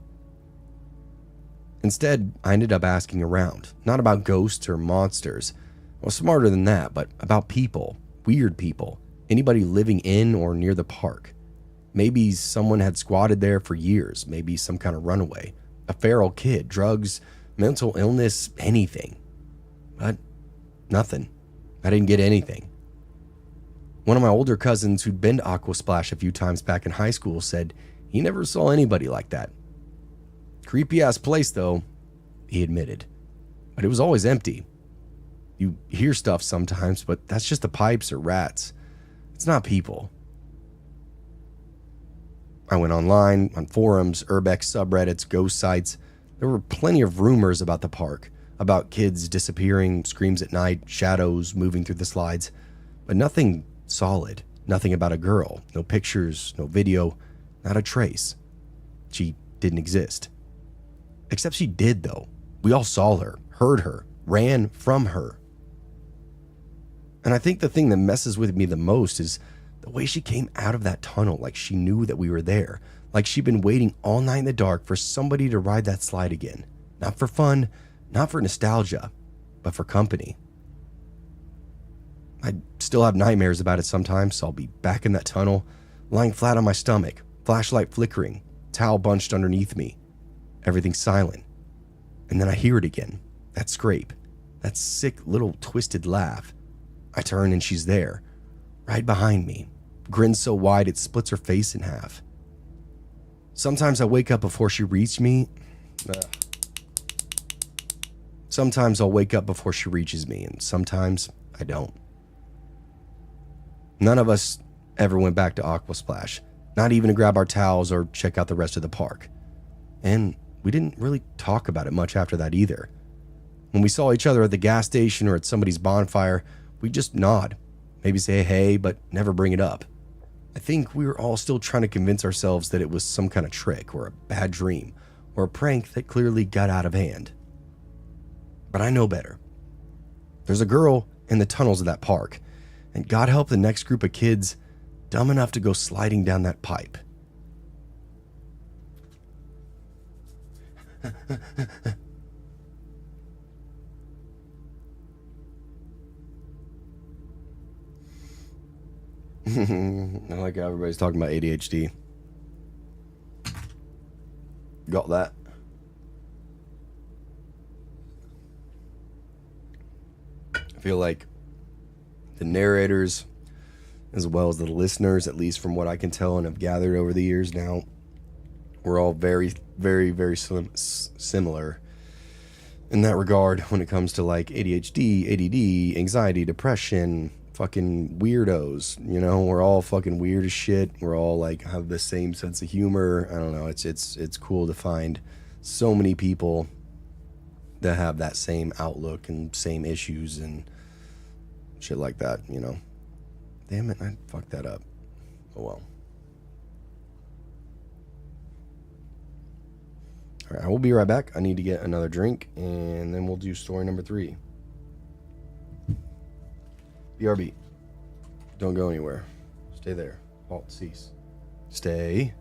Instead, I ended up asking around, not about ghosts or monsters. I was smarter than that, but about people, weird people, anybody living in or near the park. Maybe someone had squatted there for years, maybe some kind of runaway, a feral kid, drugs, mental illness, anything. But nothing. I didn't get anything. One of my older cousins who'd been to Aqua Splash a few times back in high school said he never saw anybody like that. Creepy ass place though, he admitted. But it was always empty. You hear stuff sometimes, but that's just the pipes or rats. It's not people. I went online, on forums, urbex subreddits, ghost sites. There were plenty of rumors about the park, about kids disappearing, screams at night, shadows moving through the slides, but nothing solid, nothing about a girl, no pictures, no video, not a trace. She didn't exist. Except she did, though. We all saw her, heard her, ran from her. And I think the thing that messes with me the most is the way she came out of that tunnel like she knew that we were there, like she'd been waiting all night in the dark for somebody to ride that slide again. Not for fun, not for nostalgia, but for company. I still have nightmares about it sometimes, so I'll be back in that tunnel, lying flat on my stomach, flashlight flickering, towel bunched underneath me. Everything silent. And then I hear it again, that scrape, that sick little twisted laugh. I turn and she's there, right behind me, grin so wide it splits her face in half. Sometimes I wake up before she reaches me. Sometimes I'll wake up before she reaches me, and sometimes I don't. None of us ever went back to Aqua Splash, not even to grab our towels or check out the rest of the park. And we didn't really talk about it much after that either. When we saw each other at the gas station or at somebody's bonfire, we'd just nod, maybe say hey, but never bring it up. I think we were all still trying to convince ourselves that it was some kind of trick or a bad dream or a prank that clearly got out of hand. But I know better. There's a girl in the tunnels of that park, and God help the next group of kids dumb enough to go sliding down that pipe. I like how everybody's talking about ADHD. Got that? I feel like the narrators, as well as the listeners, at least from what I can tell and have gathered over the years now, we're all very, very, very similar in that regard when it comes to like ADHD, ADD, anxiety, depression, fucking weirdos. You know, we're all fucking weird as shit. We're all like have the same sense of humor. I don't know. It's cool to find so many people that have that same outlook and same issues and shit like that, you know. Damn it, I fucked that up. Oh well. All right, I will be right back. I need to get another drink, and then we'll do story number 3. BRB. Don't go anywhere. Stay there. Halt, cease. Stay.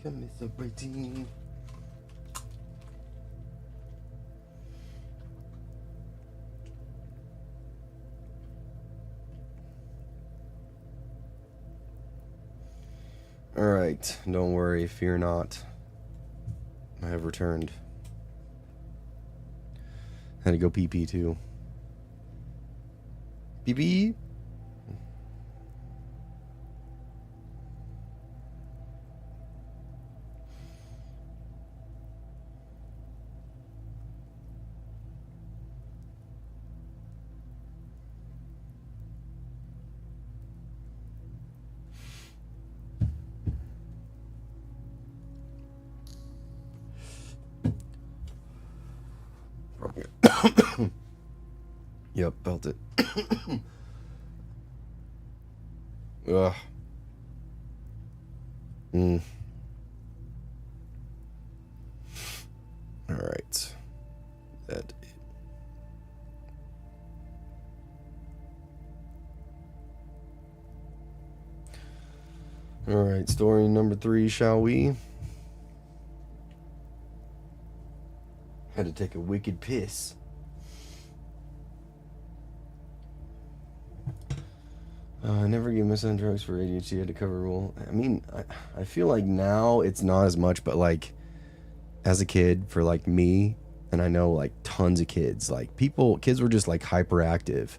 Commiserating. Alright, don't worry, fear not. I have returned. Had to go pee-pee too. Pee-pee? Yep, felt it. Ugh. Alright. That. Alright, story number 3, shall we? Had to take a wicked piss. I never gave my son drugs for ADHD. Had to cover a rule. I mean, I feel like now it's not as much, but like as a kid, for like me, and I know like tons of kids, like kids were just like hyperactive,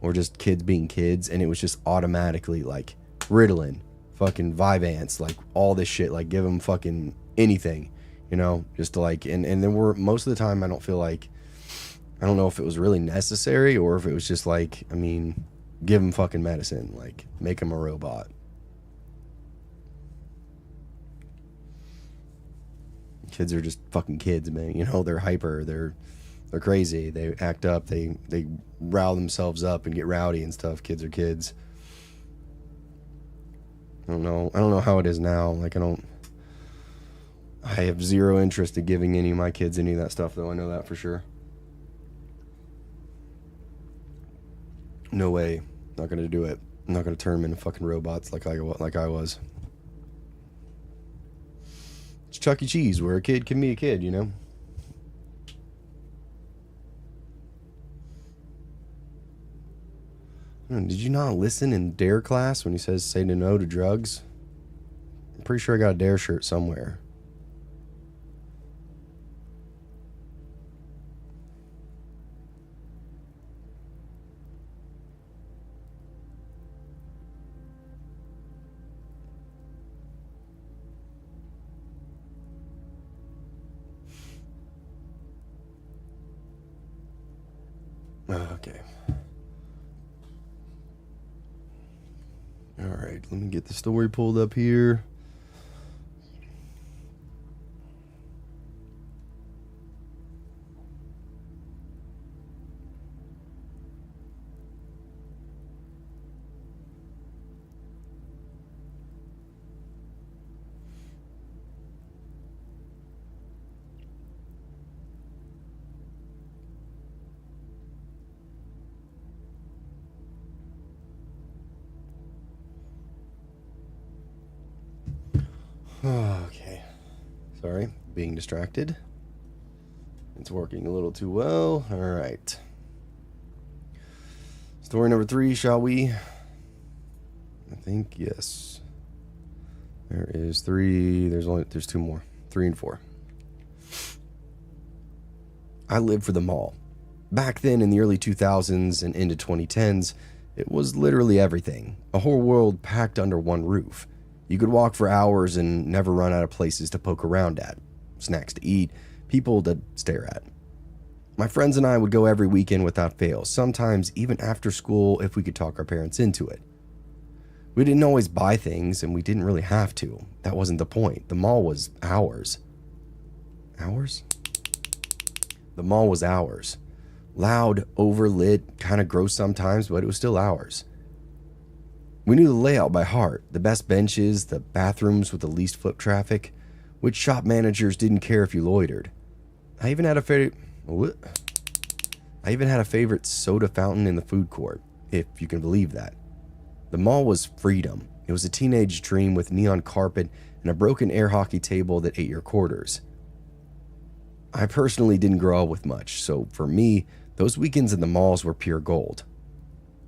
or just kids being kids, and it was just automatically like Ritalin, fucking Vyvanse, like all this shit, like give them fucking anything, you know, just to like, and then most of the time I don't know if it was really necessary or if it was just like, I mean, give them fucking medicine, like make them a robot. Kids are just fucking kids, man. You know, they're hyper, they're crazy, they act up, they rile themselves up and get rowdy and stuff. Kids are kids. I don't know how it is now. Like I have zero interest in giving any of my kids any of that stuff, though. I know that for sure. No way. Not gonna do it. I'm not gonna turn them into fucking robots like I was. It's Chuck E. Cheese, where a kid can be a kid, you know? Did you not listen in DARE class when he says say no to drugs? I'm pretty sure I got a DARE shirt somewhere. Okay. All right, let me get the story pulled up here. Okay. Sorry, being distracted. It's working a little too well. All right. Story number 3, shall we? I think yes. There is 3. There's 2 more. 3 and 4. I lived for the mall. Back then in the early 2000s and into 2010s, it was literally everything. A whole world packed under one roof. You could walk for hours and never run out of places to poke around at, snacks to eat, people to stare at. My friends and I would go every weekend without fail, sometimes even after school if we could talk our parents into it. We didn't always buy things, and we didn't really have to. That wasn't the point. The mall was ours. Ours? The mall was ours. Loud, overlit, kind of gross sometimes, but it was still ours. We knew the layout by heart, the best benches, the bathrooms with the least foot traffic, which shop managers didn't care if you loitered. I even had a favorite soda fountain in the food court, if you can believe that. The mall was freedom. It was a teenage dream with neon carpet and a broken air hockey table that ate your quarters. I personally didn't grow up with much, so for me, those weekends in the malls were pure gold.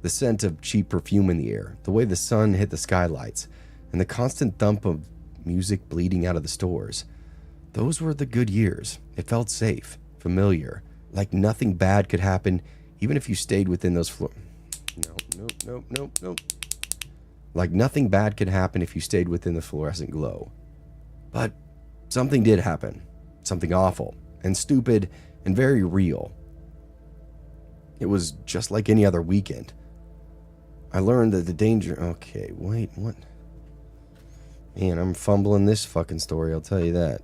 The scent of cheap perfume in the air, the way the sun hit the skylights, and the constant thump of music bleeding out of the stores. Those were the good years. It felt safe, familiar, like nothing bad could happen, even if you stayed within those floors. Nope. Like nothing bad could happen if you stayed within the fluorescent glow. But something did happen. Something awful and stupid and very real. It was just like any other weekend. I learned that the danger... Okay, wait, what? Man, I'm fumbling this fucking story, I'll tell you that.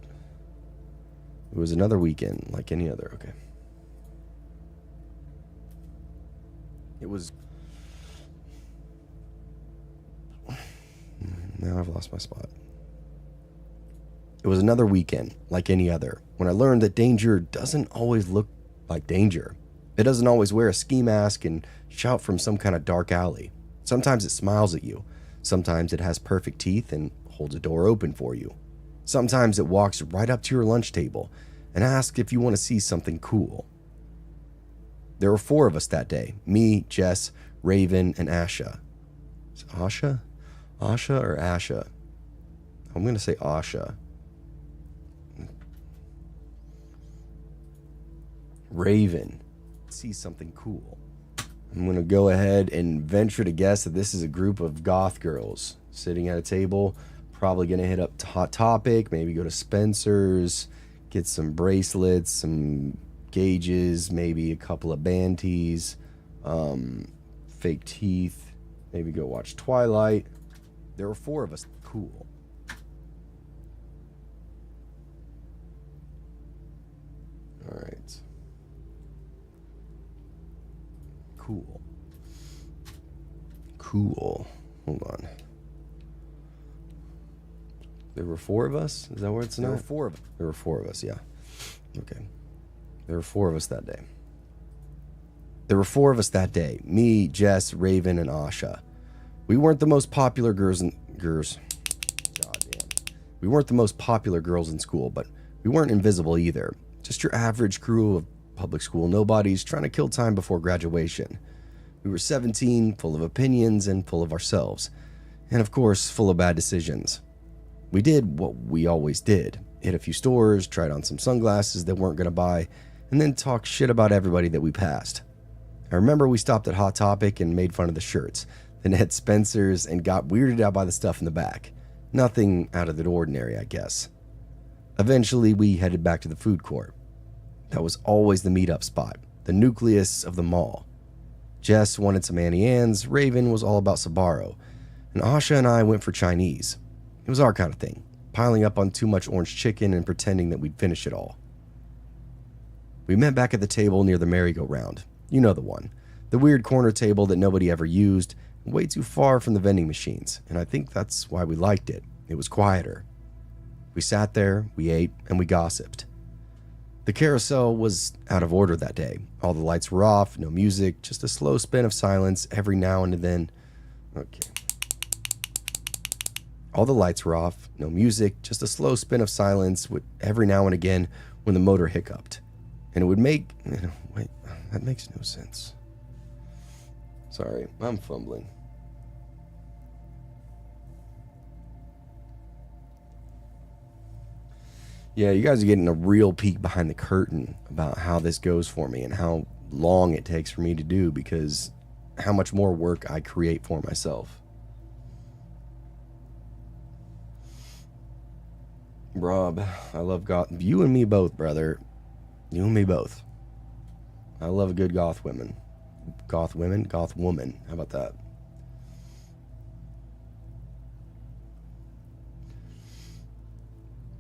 It was another weekend, like any other, okay. It was... Now I've lost my spot. It was another weekend, like any other, when I learned that danger doesn't always look like danger. It doesn't always wear a ski mask and shout from some kind of dark alley. Sometimes it smiles at you. Sometimes it has perfect teeth and holds a door open for you. Sometimes it walks right up to your lunch table and asks if you want to see something cool. There were 4 of us that day. Me, Jess, Raven, and Asha. Is it Asha? Asha or Asha? I'm going to say Asha. Raven. See something cool. I'm going to go ahead and venture to guess that this is a group of goth girls sitting at a table, probably going to hit up Hot Topic, maybe go to Spencer's, get some bracelets, some gauges, maybe a couple of band tees, fake teeth, maybe go watch Twilight. There were 4 of us. Cool. All right. Cool. Hold on. There were 4 of us? Is that where it's now? There were 4 of us, yeah. Okay. There were 4 of us that day. Me, Jess, Raven, and Asha. We weren't the most popular girls. We weren't the most popular girls in school, but we weren't invisible either. Just your average crew of public school nobodies trying to kill time before graduation. We were 17, full of opinions and full of ourselves. And of course, full of bad decisions. We did what we always did. Hit a few stores, tried on some sunglasses that weren't going to buy, and then talk shit about everybody that we passed. I remember we stopped at Hot Topic and made fun of the shirts, then at Spencer's and got weirded out by the stuff in the back. Nothing out of the ordinary, I guess. Eventually, we headed back to the food court. That was always the meetup spot, the nucleus of the mall. Jess wanted some Annie Ann's, Raven was all about Sbarro, and Asha and I went for Chinese. It was our kind of thing, piling up on too much orange chicken and pretending that we'd finish it all. We met back at the table near the merry-go-round. You know the one. The weird corner table that nobody ever used, way too far from the vending machines, and I think that's why we liked it. It was quieter. We sat there, we ate, and we gossiped. The carousel was out of order that day. All the lights were off, no music, just a slow spin of silence every now and then. Okay. All the lights were off, no music, just a slow spin of silence with every now and again when the motor hiccuped. And it would make... Wait, that makes no sense. Sorry, I'm fumbling. Yeah, you guys are getting a real peek behind the curtain about how this goes for me and how long it takes for me to do because how much more work I create for myself. Rob, I love goth. You and me both, brother. You and me both. I love a good goth woman. Goth women? Goth woman. How about that?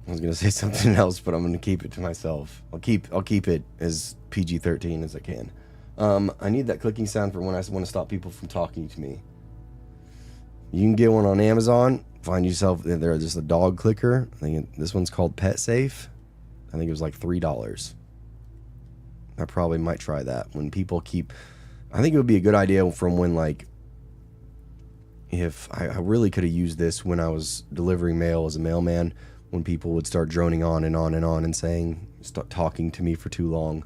I was gonna say something else, but I'm gonna keep it to myself. I'll keep it as PG-13 as I can. I need that clicking sound for when I want to stop people from talking to me. You can get one on Amazon. Find yourself there's just a dog clicker. I think this one's called Pet Safe. I think it was like $3. I probably might try that when people keep. I think it would be a good idea from when like if I really could have used this when I was delivering mail as a mailman, when people would start droning on and on and on and start talking to me for too long.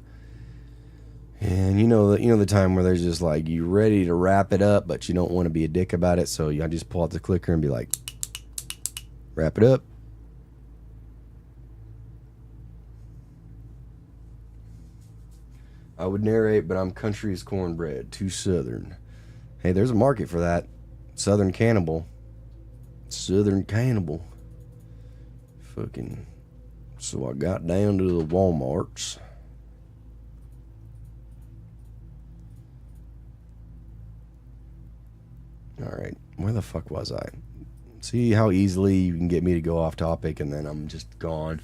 And you know the time where there's just like, you ready to wrap it up, but you don't want to be a dick about it, so I just pull out the clicker and be like, wrap it up. I would narrate, but I'm country as cornbread, too southern. Hey, there's a market for that. Southern cannibal. Southern cannibal. Fucking. So I got down to the Walmarts. Alright, where the fuck was I? See how easily you can get me to go off topic and then I'm just gone.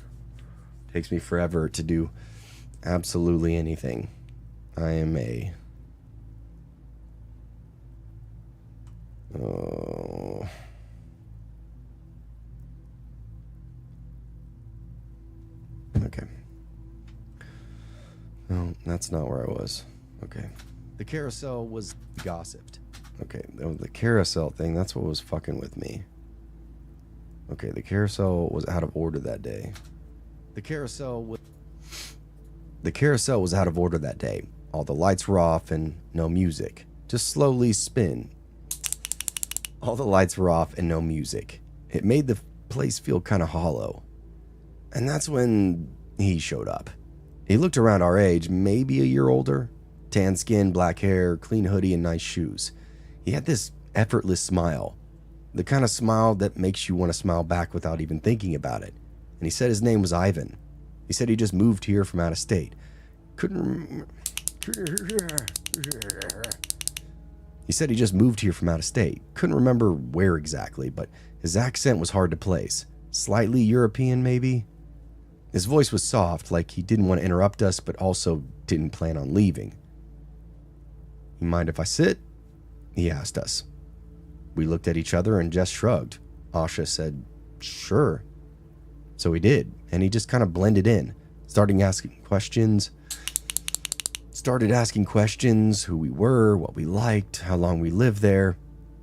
Takes me forever to do absolutely anything. I am a... Oh... Okay. No, that's not where I was. Okay. The carousel was gossiped. Okay, the carousel thing, that's what was fucking with me. Okay, the carousel was out of order that day. The carousel was out of order that day. All the lights were off and no music. Just slowly spin. All the lights were off and no music. It made the place feel kind of hollow. And that's when he showed up. He looked around our age, maybe a year older. Tan skin, black hair, clean hoodie, and nice shoes. He had this effortless smile. The kind of smile that makes you want to smile back without even thinking about it. And he said his name was Ivan. He said he just moved here from out of state. He said he just moved here from out of state. Couldn't remember where exactly, but his accent was hard to place. Slightly European, maybe? His voice was soft, like he didn't want to interrupt us, but also didn't plan on leaving. You mind if I sit? He asked us. We looked at each other and just shrugged. Asha said, sure. So he did, and he just kind of blended in, started asking questions, who we were, what we liked, how long we lived there.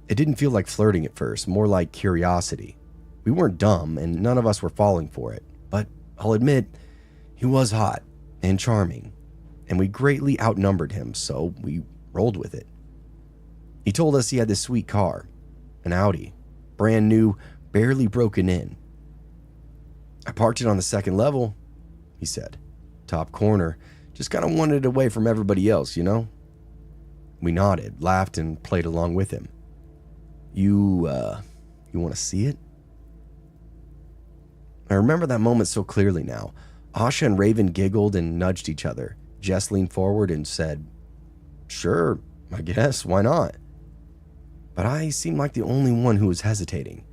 It didn't feel like flirting at first, more like curiosity. We weren't dumb, and none of us were falling for it, but I'll admit, he was hot and charming, and we greatly outnumbered him, so we rolled with it. He told us he had this sweet car, an Audi, brand new, barely broken in. I parked it on the second level, he said. Top corner, just kind of wanted it away from everybody else, you know? We nodded, laughed, and played along with him. You want to see it? I remember that moment so clearly now. Asha and Raven giggled and nudged each other. Jess leaned forward and said, sure, I guess, why not? But I seemed like the only one who was hesitating.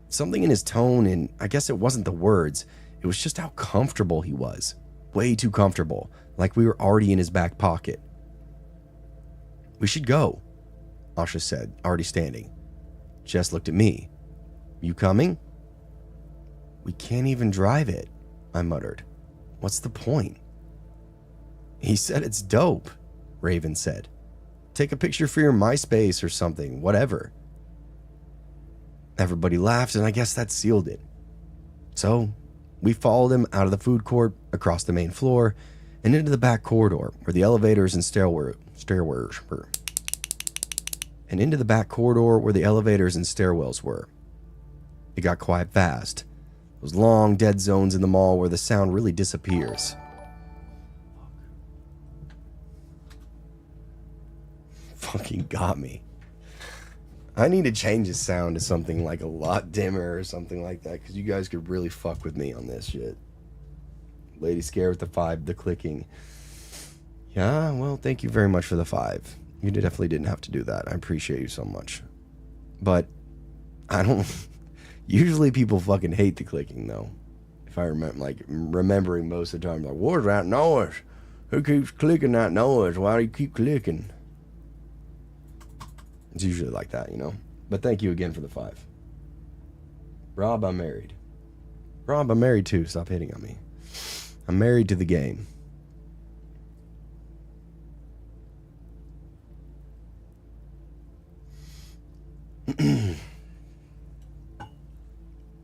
Something in his tone, and I guess it wasn't the words, it was just how comfortable he was. Way too comfortable, like we were already in his back pocket. We should go, Asha said, already standing. Jess looked at me. You coming? We can't even drive it, I muttered. What's the point? He said it's dope, Raven said. Take a picture for your MySpace or something, whatever. Everybody laughed, and I guess that sealed it. So, we followed him out of the food court, across the main floor, and into the back corridor where the elevators and stairwells were. It got quiet fast. Those long dead zones in the mall where the sound really disappears. Fucking got me. I need to change the sound to something like a lot dimmer or something like that, because you guys could really fuck with me on this shit. Lady Scare with the 5, the clicking. Yeah, well, thank you very much for the 5. You definitely didn't have to do that. I appreciate you so much. But I don't... Usually people fucking hate the clicking, though. If I remember, like, remembering most of the time, like, what's that noise? Who keeps clicking that noise? Why do you keep clicking? It's usually like that, you know? But thank you again for the 5. Rob, I'm married. Rob, I'm married too. Stop hitting on me. I'm married to the game.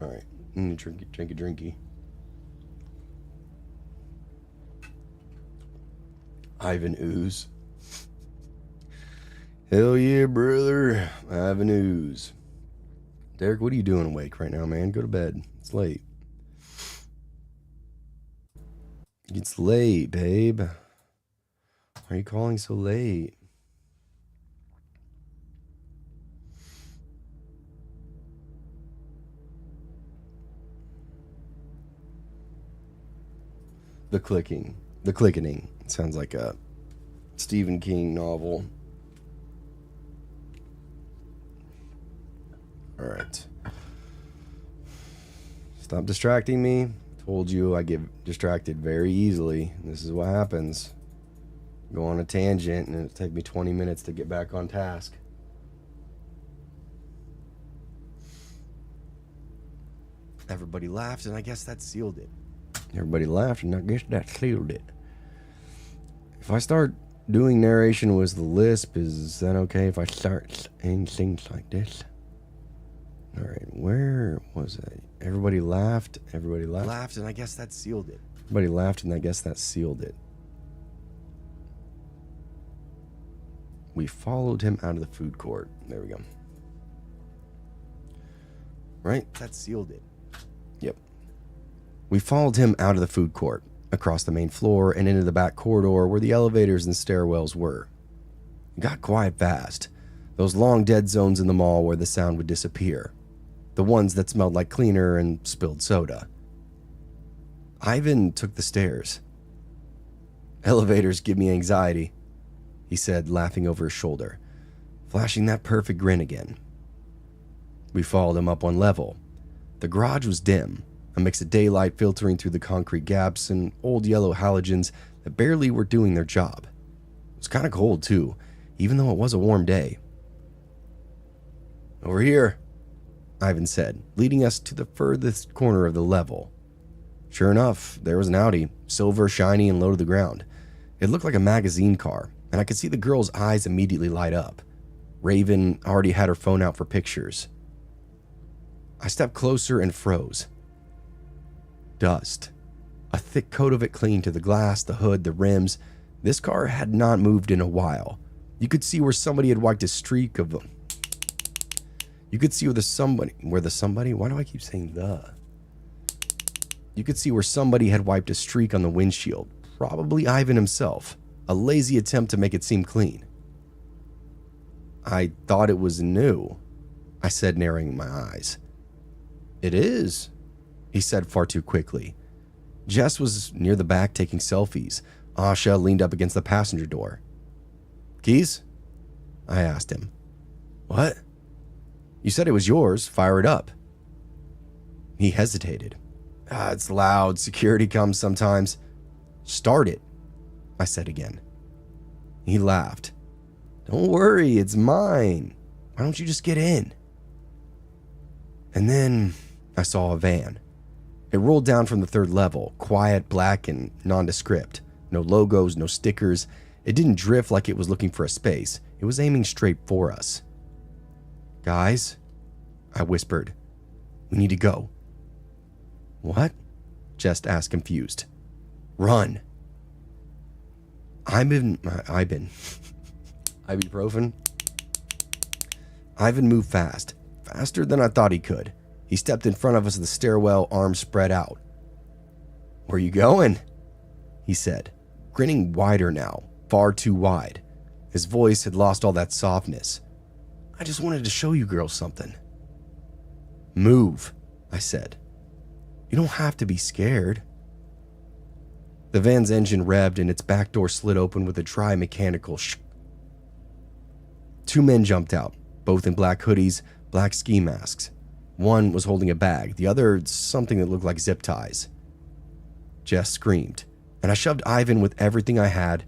All right. Drinky. Ivan ooze. Hell yeah, brother. Ivan ooze. Derek, what are you doing awake right now, man? Go to bed. It's late. It's late, babe. Why are you calling so late? The clicking. The clickening. Sounds like a Stephen King novel. All right. Stop distracting me. Told you I get distracted very easily. This is what happens. Go on a tangent and it'll take me 20 minutes to get back on task. Everybody laughed, and I guess that sealed it. Everybody laughed, and I guess that sealed it. If I start doing narration with the lisp, is that okay if I start saying things like this? All right, where was I? Everybody laughed. Everybody laughed. Laughed, and I guess that sealed it. Everybody laughed, and I guess that sealed it. We followed him out of the food court. There we go. Right? That sealed it. Yep. We followed him out of the food court, across the main floor, and into the back corridor where the elevators and stairwells were. It got quiet fast. Those long dead zones in the mall where the sound would disappear. The ones that smelled like cleaner and spilled soda. Ivan took the stairs. Elevators give me anxiety, he said, laughing over his shoulder, flashing that perfect grin again. We followed him up one level. The garage was dim, a mix of daylight filtering through the concrete gaps and old yellow halogens that barely were doing their job. It was kind of cold too, even though it was a warm day. Over here, Ivan said, leading us to the furthest corner of the level. Sure enough, there was an Audi, silver, shiny, and low to the ground. It looked like a magazine car, and I could see the girl's eyes immediately light up. Raven already had her phone out for pictures. I stepped closer and froze. Dust. A thick coat of it clinging to the glass, the hood, the rims. This car had not moved in a while. You could see where somebody had wiped a streak of them. You could see where the somebody, why do I keep saying the? You could see where somebody had wiped a streak on the windshield. Probably Ivan himself. A lazy attempt to make it seem clean. I thought it was new, I said, narrowing my eyes. It is, he said far too quickly. Jess was near the back taking selfies. Asha leaned up against the passenger door. Keys? I asked him. What? You said it was yours. Fire it up. He hesitated. It's loud. Security comes sometimes. Start it, I said again. He laughed. Don't worry, it's mine. Why don't you just get in? And then I saw a van. It rolled down from the third level, quiet, black, and nondescript. No logos, no stickers. It didn't drift like it was looking for a space. It was aiming straight for us. Guys, I whispered. We need to go. What? Jess asked, confused. Run. Ibuprofen? Ivan moved fast, faster than I thought he could. He stepped in front of us at the stairwell, arms spread out. Where you going? He said, grinning wider now, far too wide. His voice had lost all that softness. I just wanted to show you girls something. Move, I said. You don't have to be scared. The van's engine revved and its back door slid open with a dry mechanical shh. Two men jumped out, both in black hoodies, black ski masks. One was holding a bag, the other something that looked like zip ties. Jess screamed, and I shoved Ivan with everything I had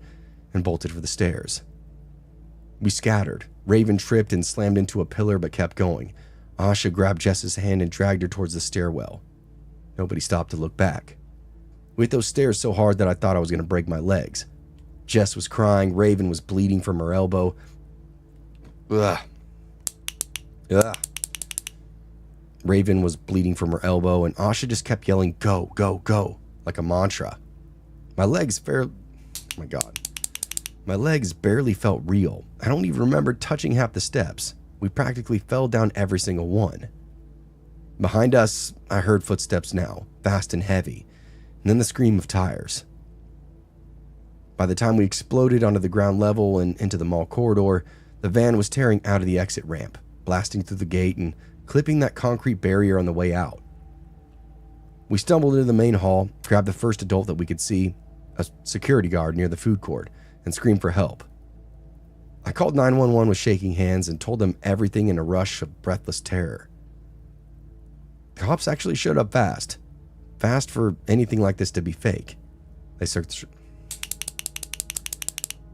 and bolted for the stairs. We scattered. Raven tripped and slammed into a pillar but kept going. Asha grabbed Jess's hand and dragged her towards the stairwell. Nobody stopped to look back. We hit those stairs so hard that I thought I was going to break my legs. Jess was crying. Raven was bleeding from her elbow. Ugh. Ugh. Raven was bleeding from her elbow, and Asha just kept yelling, "Go, go, go," like a mantra. My legs my God. My legs barely felt real. I don't even remember touching half the steps. We practically fell down every single one. Behind us, I heard footsteps now, fast and heavy, and then the scream of tires. By the time we exploded onto the ground level and into the mall corridor, the van was tearing out of the exit ramp, blasting through the gate and clipping that concrete barrier on the way out. We stumbled into the main hall, grabbed the first adult that we could see, a security guard near the food court, and screamed for help. I called 911 with shaking hands and told them everything in a rush of breathless terror. The cops actually showed up fast. Fast for anything like this to be fake. The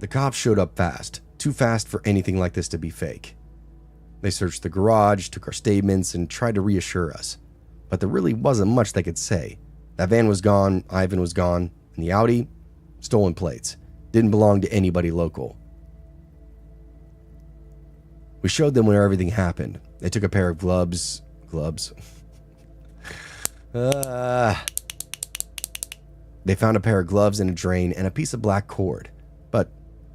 cops showed up fast. Too fast for anything like this to be fake. They searched the garage, took our statements, and tried to reassure us. But there really wasn't much they could say. That van was gone, Ivan was gone, and the Audi, stolen plates. Didn't belong to anybody local. We showed them where everything happened. They took a pair of gloves. They found a pair of gloves in a drain and a piece of black cord. But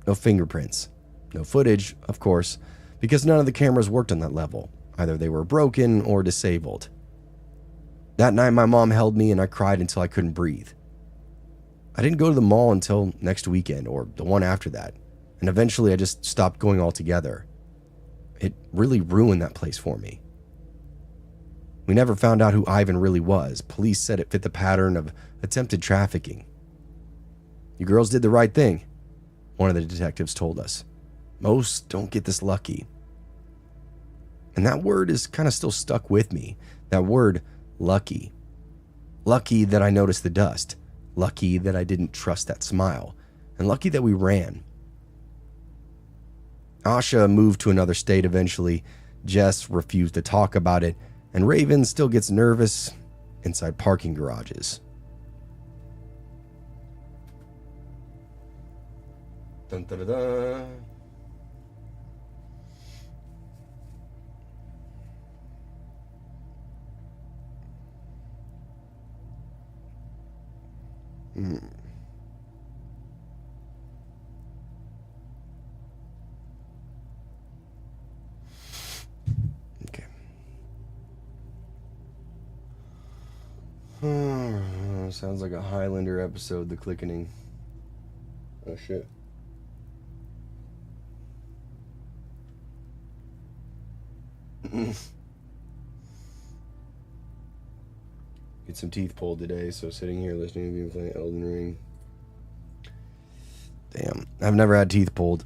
no fingerprints. No footage, of course, because none of the cameras worked on that level. Either they were broken or disabled. That night, my mom held me and I cried until I couldn't breathe. I didn't go to the mall until next weekend or the one after that, and eventually I just stopped going altogether. It really ruined that place for me. We never found out who Ivan really was. Police said it fit the pattern of attempted trafficking. "You girls did the right thing," one of the detectives told us. "Most don't get this lucky." And that word is kind of still stuck with me. That word, lucky. Lucky that I noticed the dust. Lucky that I didn't trust that smile. And lucky that we ran. Asha moved to another state eventually. Jess refused to talk about it. And Raven still gets nervous inside parking garages. Dun, dun, dun, dun. Okay. Sounds like a Highlander episode, The Clickening. Oh shit. Get some teeth pulled today, so sitting here listening to me playing Elden Ring. Damn, I've never had teeth pulled.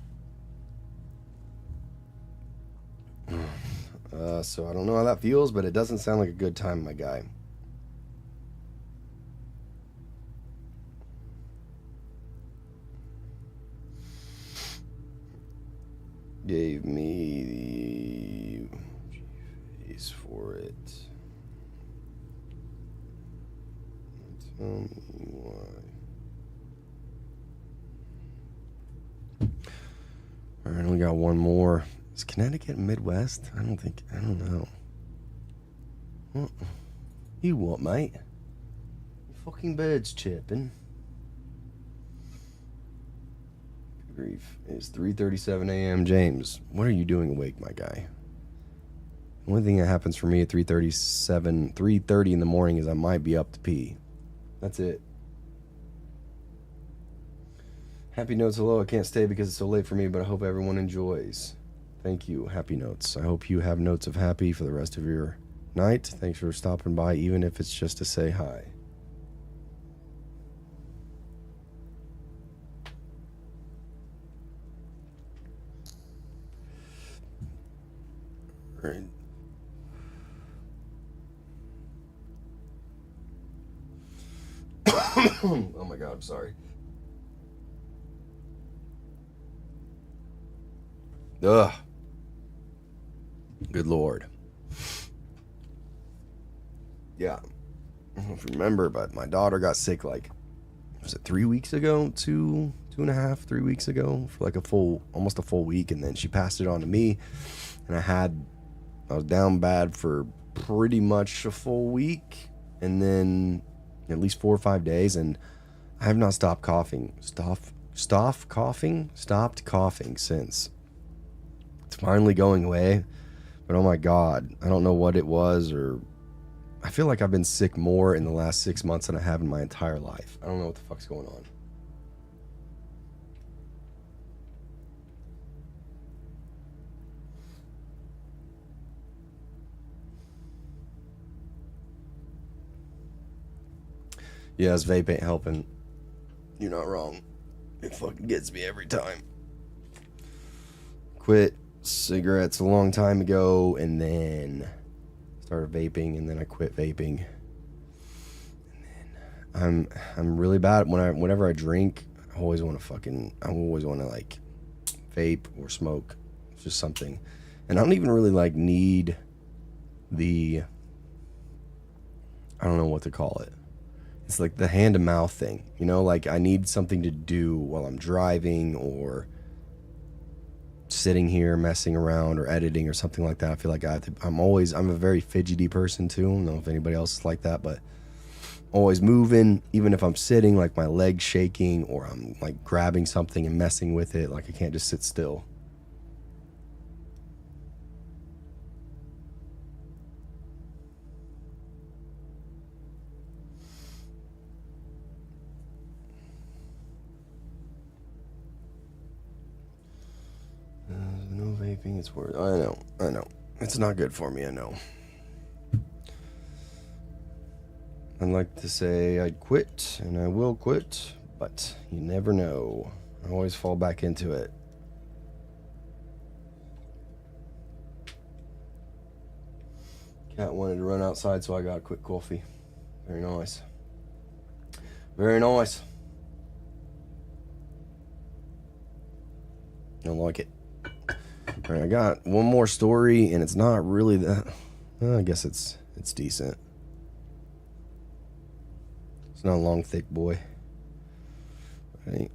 So I don't know how that feels, but it doesn't sound like a good time, my guy. Gave me the face for it. Tell me why. Alright, we got one more. Is Connecticut Midwest? I don't know. What? You what, mate? Your fucking bird's chirping. Good grief. It's 3:37 a.m. James, what are you doing awake, my guy? The only thing that happens for me at 3:30 in the morning is I might be up to pee. That's it. Happy Notes, hello. I can't stay because it's so late for me, but I hope everyone enjoys. Thank you, Happy Notes. I hope you have notes of happy for the rest of your night. Thanks for stopping by, even if it's just to say hi. All right. Oh my God, I'm sorry. Ugh. Good Lord. Yeah. I don't know if you remember, but my daughter got sick was it 3 weeks ago? 2.5, 3 weeks ago, for almost a full week, and then she passed it on to me, and I had I was down bad for pretty much a full week, and then at least 4 or 5 days, and I have not stopped coughing. Stopped coughing since. It's finally going away, but oh my God, I don't know what it was, or I feel like I've been sick more in the last 6 months than I have in my entire life. I don't know what the fuck's going on. Yeah, this vape ain't helping. You're not wrong. It fucking gets me every time. Quit cigarettes a long time ago, and then started vaping, and then I quit vaping. And then I'm really bad whenever I drink. I always want to like vape or smoke. It's just something, and I don't even really like need the, I don't know what to call it. It's like the hand to mouth thing, you know, like I need something to do while I'm driving or sitting here messing around or editing or something like that. I feel like I'm a very fidgety person too. I don't know if anybody else is like that, but always moving, even if I'm sitting, like my legs shaking or I'm like grabbing something and messing with it. Like I can't just sit still. No vaping, it's worth. I know. It's not good for me, I know. I'd like to say I'd quit, and I will quit, but you never know. I always fall back into it. Cat wanted to run outside, so I got a quick coffee. Very nice. Very nice. I like it. All right, I got one more story, and it's not really that. I guess it's decent. It's not a long, thick boy. Right.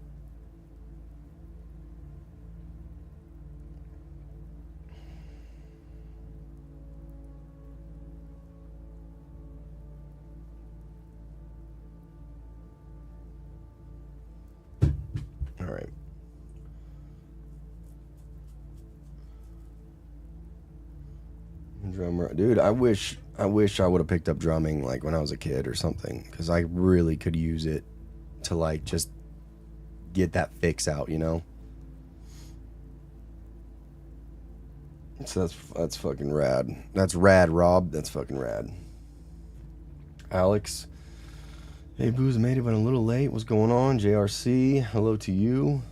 All right. Drummer, dude. I wish I would have picked up drumming like when I was a kid or something, because I really could use it to like just get that fix out, you know. So that's fucking rad. That's rad, Rob. That's fucking rad. Alex, hey Booze, made it but a little late. What's going on? JRC, hello to you.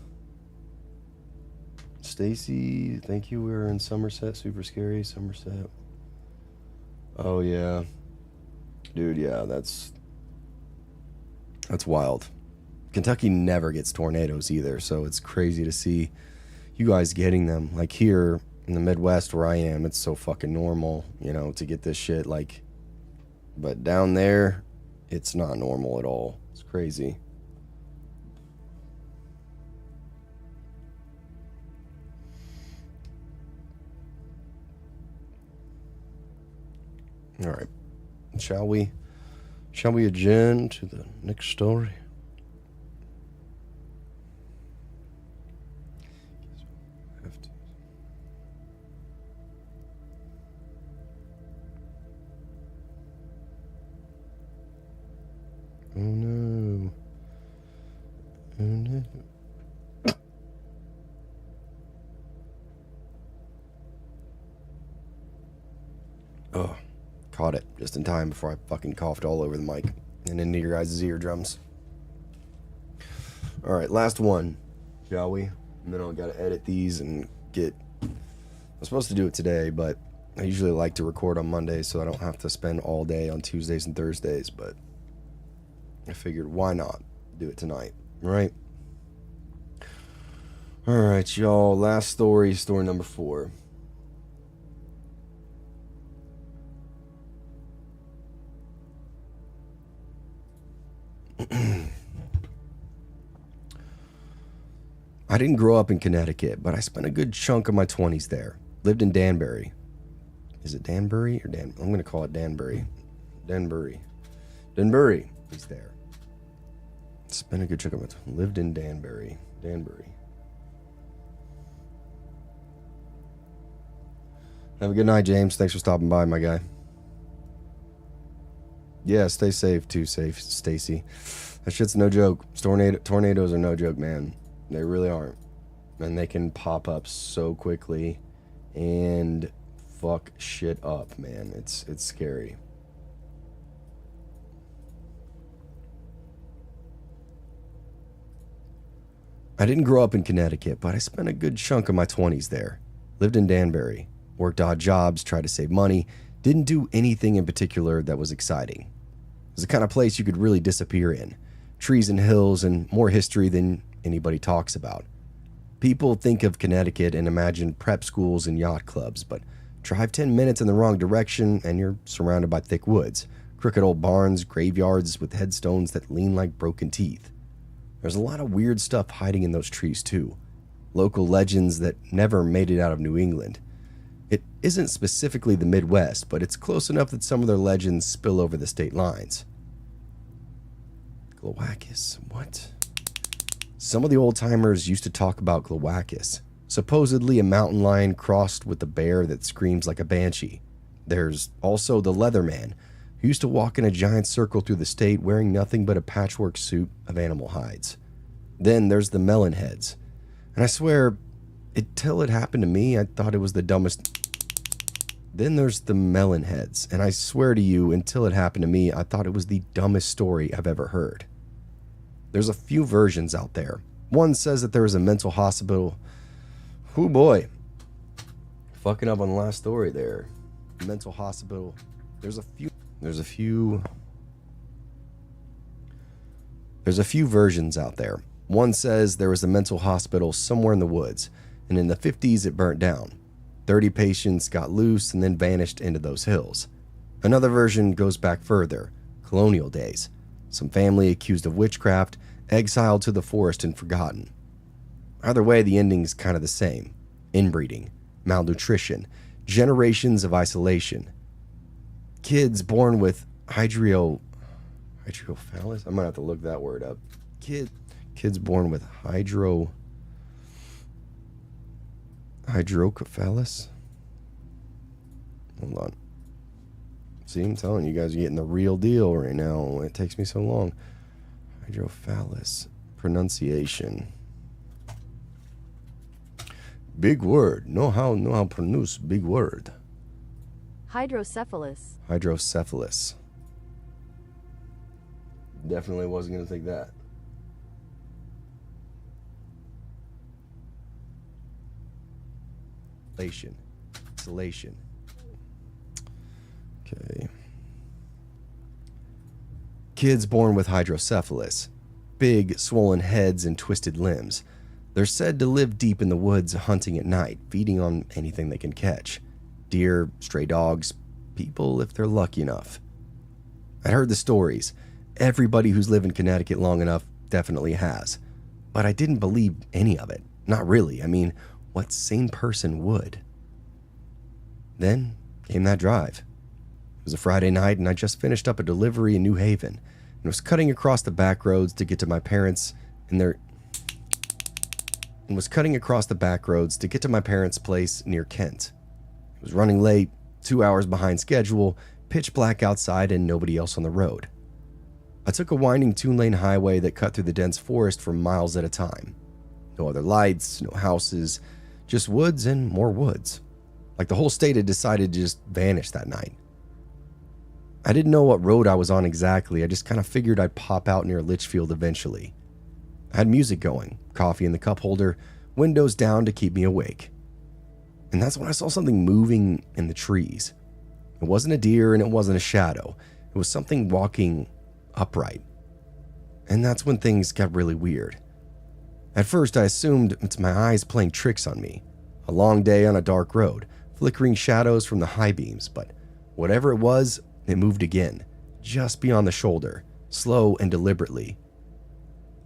Stacy, thank you. We're in Somerset. Super scary, Somerset. Oh yeah, dude. Yeah, that's wild. Kentucky never gets tornadoes either, so it's crazy to see you guys getting them. Like here in the Midwest where I am, it's so fucking normal, you know, to get this shit. Like, but down there, it's not normal at all. It's crazy. All right, shall we adjourn to the next story? Oh no. Oh no. Oh. Caught it just in time before I fucking coughed all over the mic and into your guys' eardrums. All right, last one, shall we? And then I've got to edit these and get. I'm supposed to do it today, but I usually like to record on Mondays so I don't have to spend all day on Tuesdays and Thursdays. But I figured, why not do it tonight, right? All right, y'all. Last story number 4. I didn't grow up in Connecticut, but I spent a good chunk of my 20s there. Lived in Danbury. Is it Danbury or Dan? I'm going to call it Danbury. Danbury. Danbury. He's there. Spent a good chunk of it. Lived in Danbury. Danbury. Have a good night, James. Thanks for stopping by, my guy. Yeah, stay safe too, Stacy. That shit's no joke. Tornadoes are no joke, man. They really aren't. And they can pop up so quickly and fuck shit up, man. It's scary. I didn't grow up in Connecticut, but I spent a good chunk of my 20s there. Lived in Danbury. Worked odd jobs, tried to save money. Didn't do anything in particular that was exciting. It was the kind of place you could really disappear in. Trees and hills and more history than anybody talks about. People think of Connecticut and imagine prep schools and yacht clubs, but drive 10 minutes in the wrong direction and you're surrounded by thick woods, crooked old barns, graveyards with headstones that lean like broken teeth. There's a lot of weird stuff hiding in those trees too. Local legends that never made it out of New England. It isn't specifically the Midwest, but it's close enough that some of their legends spill over the state lines. Glowacus, what? Some of the old-timers used to talk about Glowacus, supposedly a mountain lion crossed with a bear that screams like a banshee. There's also the Leatherman, who used to walk in a giant circle through the state wearing nothing but a patchwork suit of animal hides. Then there's the melon heads, and I swear, until it happened to me, I thought it was the dumbest. Then there's the melon heads, and I swear to you, until it happened to me, I thought it was the dumbest story I've ever heard. There's a few versions out there. One says that there is a mental hospital. Oh boy. Fucking up on the last story there. Mental hospital. There's a few versions out there. One says there was a mental hospital somewhere in the woods, and in the 50s it burnt down. 30 patients got loose and then vanished into those hills. Another version goes back further, colonial days. Some family accused of witchcraft, exiled to the forest and forgotten. Either way, the ending's kind of the same. Inbreeding, malnutrition, generations of isolation. Kids born with hydrocephalus? I'm gonna have to look that word up. Kids born with hydrocephalus? Hold on. See, I'm telling you guys are getting the real deal right now. It takes me so long. Hydrocephalus. Pronunciation. Big word. Know how pronounce big word. Hydrocephalus. Hydrocephalus. Definitely wasn't going to think that. Isolation. Okay. Kids born with hydrocephalus. Big, swollen heads and twisted limbs. They're said to live deep in the woods, hunting at night, feeding on anything they can catch. Deer, stray dogs, people if they're lucky enough. I heard the stories. Everybody who's lived in Connecticut long enough definitely has. But I didn't believe any of it. Not really. I mean, what sane person would? Then came that drive. It was a Friday night and I just finished up a delivery in New Haven and was cutting across the back roads to get to my parents' place near Kent. It was running late, 2 hours behind schedule, pitch black outside and nobody else on the road. I took a winding 2-lane highway that cut through the dense forest for miles at a time. No other lights, no houses, just woods and more woods. Like the whole state had decided to just vanish that night. I didn't know what road I was on exactly. I just kind of figured I'd pop out near Litchfield eventually. I had music going, coffee in the cup holder, windows down to keep me awake. And that's when I saw something moving in the trees. It wasn't a deer and it wasn't a shadow. It was something walking upright. And that's when things got really weird. At first I assumed it's my eyes playing tricks on me. A long day on a dark road, flickering shadows from the high beams, but whatever it was, it moved again, just beyond the shoulder, slow and deliberately.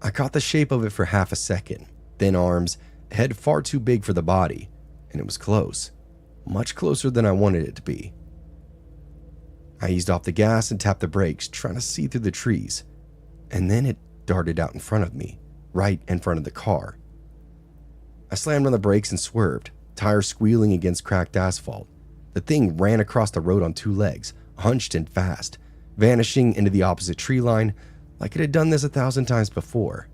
I caught the shape of it for half a second. Thin arms, head far too big for the body, and it was close. much closer than I wanted it to be. I eased off the gas and tapped the brakes, trying to see through the trees, and then it darted out in front of me, right in front of the car. I slammed on the brakes and swerved, tires squealing against cracked asphalt. The thing ran across the road on two legs, hunched and fast, vanishing into the opposite tree line like it had done this 1,000 times before.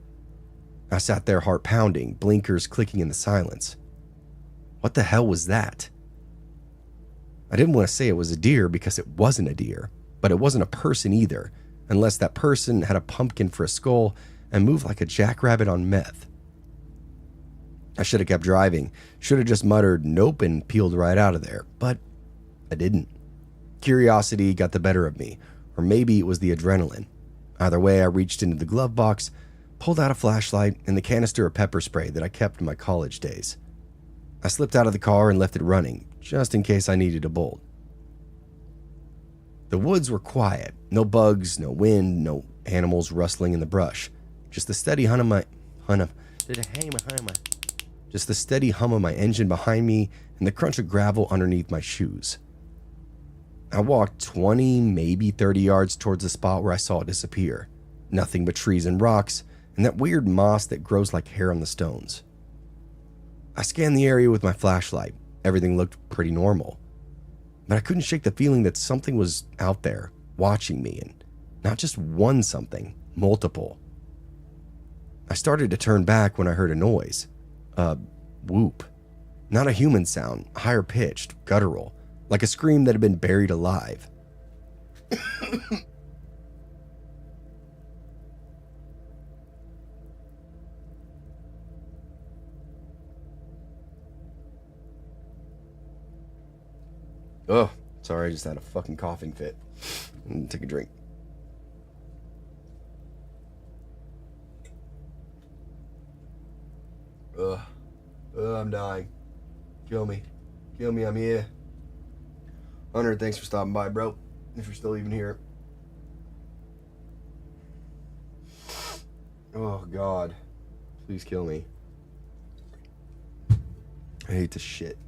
I sat there, heart pounding, blinkers clicking in the silence. What the hell was that? I didn't want to say it was a deer because it wasn't a deer, but it wasn't a person either, unless that person had a pumpkin for a skull and moved like a jackrabbit on meth. I should have kept driving, should have just muttered nope and peeled right out of there, but I didn't. Curiosity got the better of me, or maybe it was the adrenaline. Either way, I reached into the glove box, pulled out a flashlight and the canister of pepper spray that I kept in my college days. I slipped out of the car and left it running, just in case I needed a bolt. The woods were quiet, no bugs, no wind, no animals rustling in the brush, just the steady hum of my engine behind me and the crunch of gravel underneath my shoes. I walked 20, maybe 30 yards towards the spot where I saw it disappear. Nothing but trees and rocks, and that weird moss that grows like hair on the stones. I scanned the area with my flashlight. Everything looked pretty normal. But I couldn't shake the feeling that something was out there, watching me, and not just one something, multiple. I started to turn back when I heard a noise. A whoop. Not a human sound, higher pitched, guttural, like a scream that had been buried alive. Oh, sorry, I just had a fucking coughing fit. Take a drink. I'm dying. Kill me. Kill me, I'm here. Hunter, thanks for stopping by, bro. If you're still even here. Oh, God. Please kill me. I hate this shit.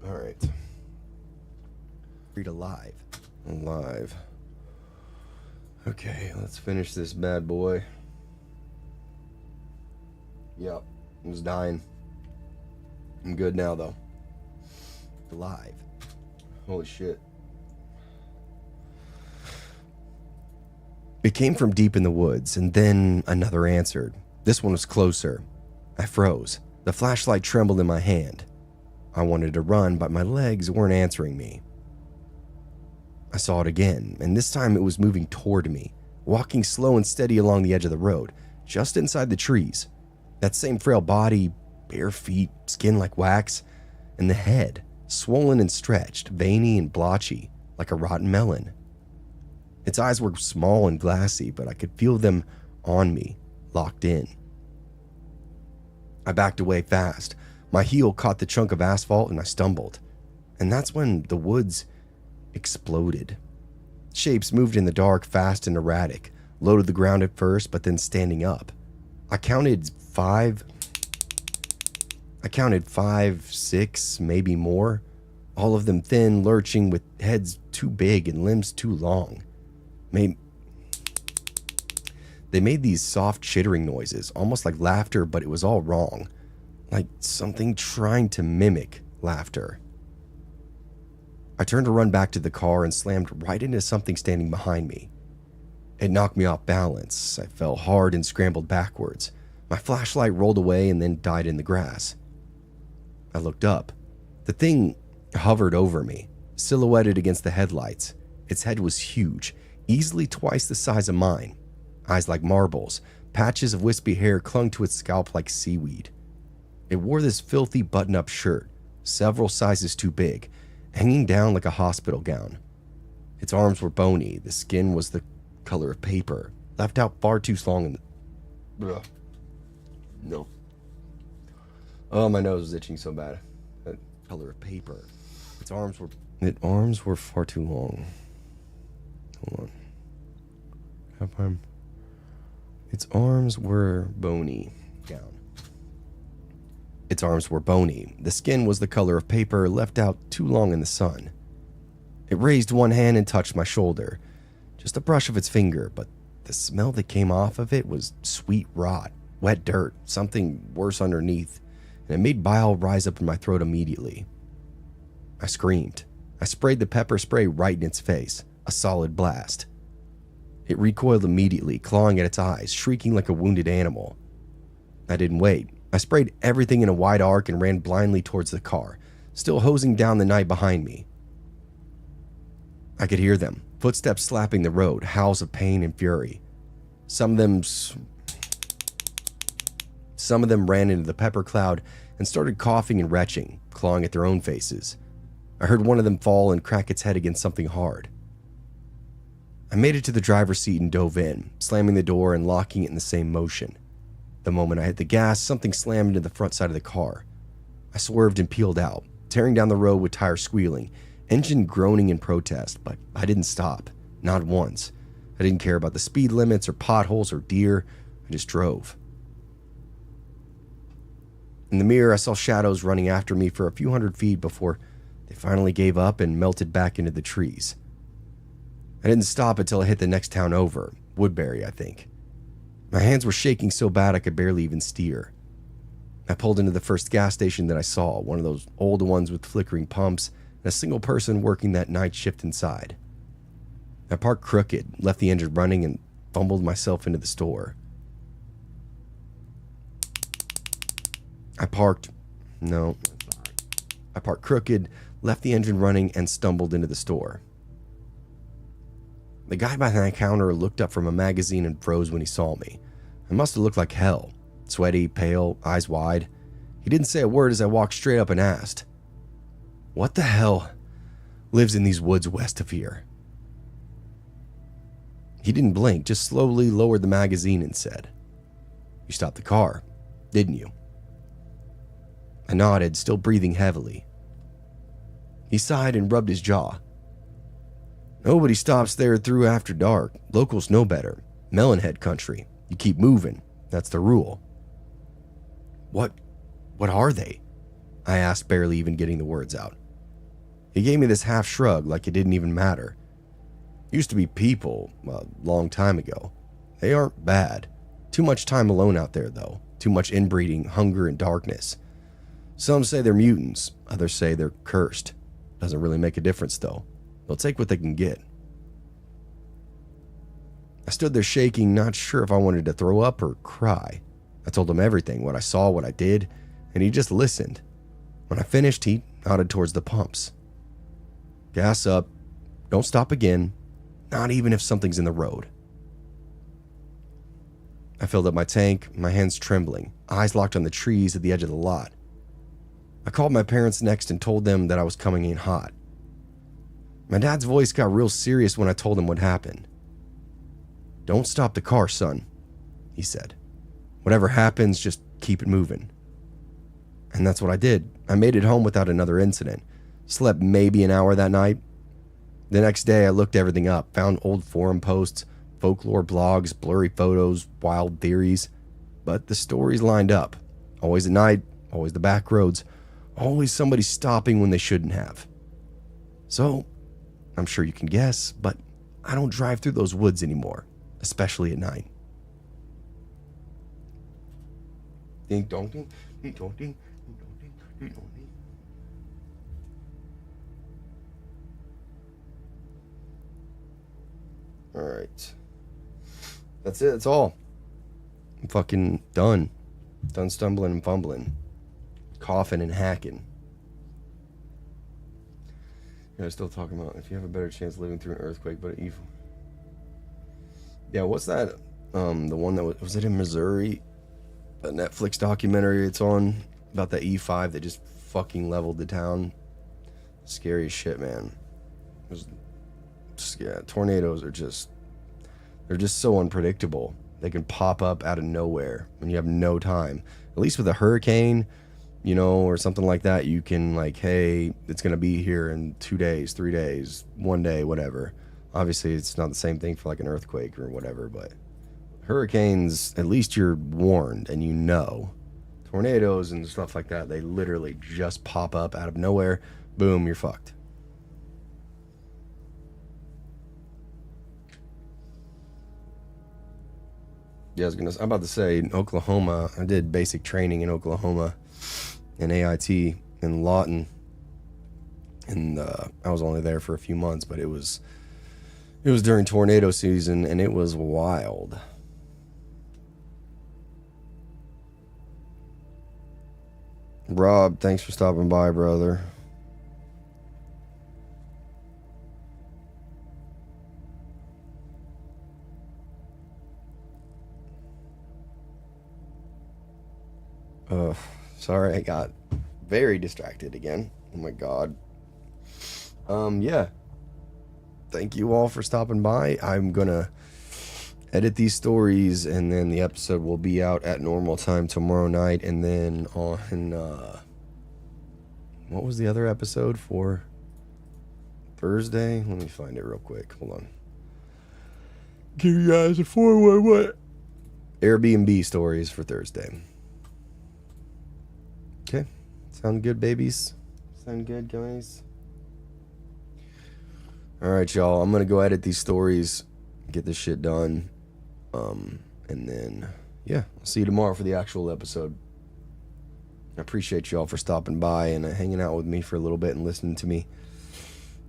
All right. Read alive. Alive. Okay, let's finish this bad boy. Yep, I was dying. I'm good now, though. Alive. Holy shit. It came from deep in the woods, and then another answered. This one was closer. I froze. The flashlight trembled in my hand. I wanted to run, but my legs weren't answering me. I saw it again, and this time it was moving toward me, walking slow and steady along the edge of the road, just inside the trees. That same frail body, bare feet, skin like wax, and the head, swollen and stretched, veiny and blotchy, like a rotten melon. Its eyes were small and glassy, but I could feel them on me, locked in. I backed away fast. My heel caught the chunk of asphalt and I stumbled. And that's when the woods exploded. Shapes moved in the dark, fast and erratic, low to the ground at first, but then standing up. I counted five, 6, maybe more. All of them thin, lurching, with heads too big and limbs too long. They made these soft chittering noises, almost like laughter, but it was all wrong. Like something trying to mimic laughter. I turned to run back to the car and slammed right into something standing behind me. It knocked me off balance. I fell hard and scrambled backwards. My flashlight rolled away and then died in the grass. I looked up. The thing hovered over me, silhouetted against the headlights. Its head was huge, easily twice the size of mine. Eyes like marbles, patches of wispy hair clung to its scalp like seaweed. It wore this filthy button-up shirt, several sizes too big, hanging down like a hospital gown. Its arms were bony, the skin was the color of paper, left out far too long in the... No. Oh, my nose was itching so bad. The color of paper. Its arms were far too long. Hold on. Its arms were bony. Down. Its arms were bony. The skin was the color of paper left out too long in the sun. It raised one hand and touched my shoulder. Just a brush of its finger, but the smell that came off of it was sweet rot, wet dirt, something worse underneath, and it made bile rise up in my throat immediately. I screamed. I sprayed the pepper spray right in its face, a solid blast. It recoiled immediately, clawing at its eyes, shrieking like a wounded animal. I didn't wait. I sprayed everything in a wide arc and ran blindly towards the car, still hosing down the night behind me. I could hear them, footsteps slapping the road, howls of pain and fury. Some of them ran into the pepper cloud and started coughing and retching, clawing at their own faces. I heard one of them fall and crack its head against something hard. I made it to the driver's seat and dove in, slamming the door and locking it in the same motion. The moment I hit the gas, something slammed into the front side of the car. I swerved and peeled out, tearing down the road with tires squealing, engine groaning in protest, but I didn't stop, not once. I didn't care about the speed limits or potholes or deer. I just drove. In the mirror, I saw shadows running after me for a few hundred feet before they finally gave up and melted back into the trees. I didn't stop until I hit the next town over, Woodbury, I think. My hands were shaking so bad I could barely even steer. I pulled into the first gas station that I saw, one of those old ones with flickering pumps and a single person working that night shift inside. I parked crooked, left the engine running, and fumbled myself into the store. I parked crooked, left the engine running, and stumbled into the store. The guy behind the counter looked up from a magazine and froze when he saw me. I must have looked like hell. Sweaty, pale, eyes wide. He didn't say a word as I walked straight up and asked, "What the hell lives in these woods west of here?" He didn't blink, just slowly lowered the magazine and said, "You stopped the car, didn't you?" I nodded, still breathing heavily. He sighed and rubbed his jaw. "Nobody stops there through after dark. Locals know better. Melonhead country. You keep moving. That's the rule." What are they?" I asked, barely even getting the words out. He gave me this half shrug like it didn't even matter. "Used to be people a long time ago. They aren't bad. Too much time alone out there, though. Too much inbreeding, hunger, and darkness. Some say they're mutants. Others say they're cursed. Doesn't really make a difference, though. They'll take what they can get." I stood there shaking, not sure if I wanted to throw up or cry. I told him everything, what I saw, what I did, and he just listened. When I finished, he nodded towards the pumps. "Gas up. Don't stop again. Not even if something's in the road." I filled up my tank, my hands trembling, eyes locked on the trees at the edge of the lot. I called my parents next and told them that I was coming in hot. My dad's voice got real serious when I told him what happened. "Don't stop the car, son," he said. "Whatever happens, just keep it moving." And that's what I did. I made it home without another incident. Slept maybe an hour that night. The next day, I looked everything up, found old forum posts, folklore blogs, blurry photos, wild theories. But the stories lined up. Always at night, always the back roads, always somebody stopping when they shouldn't have. So, I'm sure you can guess, but I don't drive through those woods anymore, especially at night. Ding dong ding, ding dong ding, ding dong ding, ding dong ding. Alright. That's it, that's all. I'm fucking done. Done stumbling and fumbling. Coughing and hacking. Yeah, still talking about if you have a better chance living through an earthquake, but evil. Yeah, what's that? The one that was it in Missouri? The Netflix documentary it's on about that E5 that just fucking leveled the town. Scary as shit, man. Tornadoes are they're just so unpredictable. They can pop up out of nowhere when you have no time. At least with a hurricane, or something like that, you can hey, it's gonna be here in 2 days, 3 days, 1 day, whatever. Obviously, it's not the same thing for like an earthquake or whatever, but hurricanes, at least you're warned and you know. Tornadoes and stuff like that, they literally just pop up out of nowhere. Boom, you're fucked. Yeah, I'm about to say, in Oklahoma, I did basic training in Oklahoma in AIT in Lawton. And I was only there for a few months, but it was during tornado season, and it was wild. Rob, thanks for stopping by, brother. Sorry, I got very distracted again. Oh my god. Yeah. Thank you all for stopping by. I'm gonna edit these stories, and then the episode will be out at normal time tomorrow night, and then on what was the other episode for Thursday? Let me find it real quick. Hold on. Give you guys a 411 Airbnb stories for Thursday. Okay. Sound good, babies? Sound good, guys? Alright, y'all. I'm gonna go edit these stories, get this shit done. And then, yeah, I'll see you tomorrow for the actual episode. I appreciate y'all for stopping by and hanging out with me for a little bit and listening to me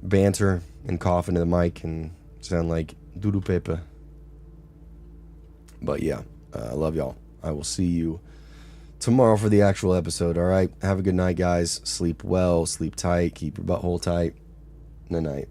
banter and cough into the mic and sound like Dudu Pepe. But yeah, I love y'all. I will see you tomorrow for the actual episode, alright? Have a good night, guys. Sleep well, sleep tight, keep your butthole tight. Good night.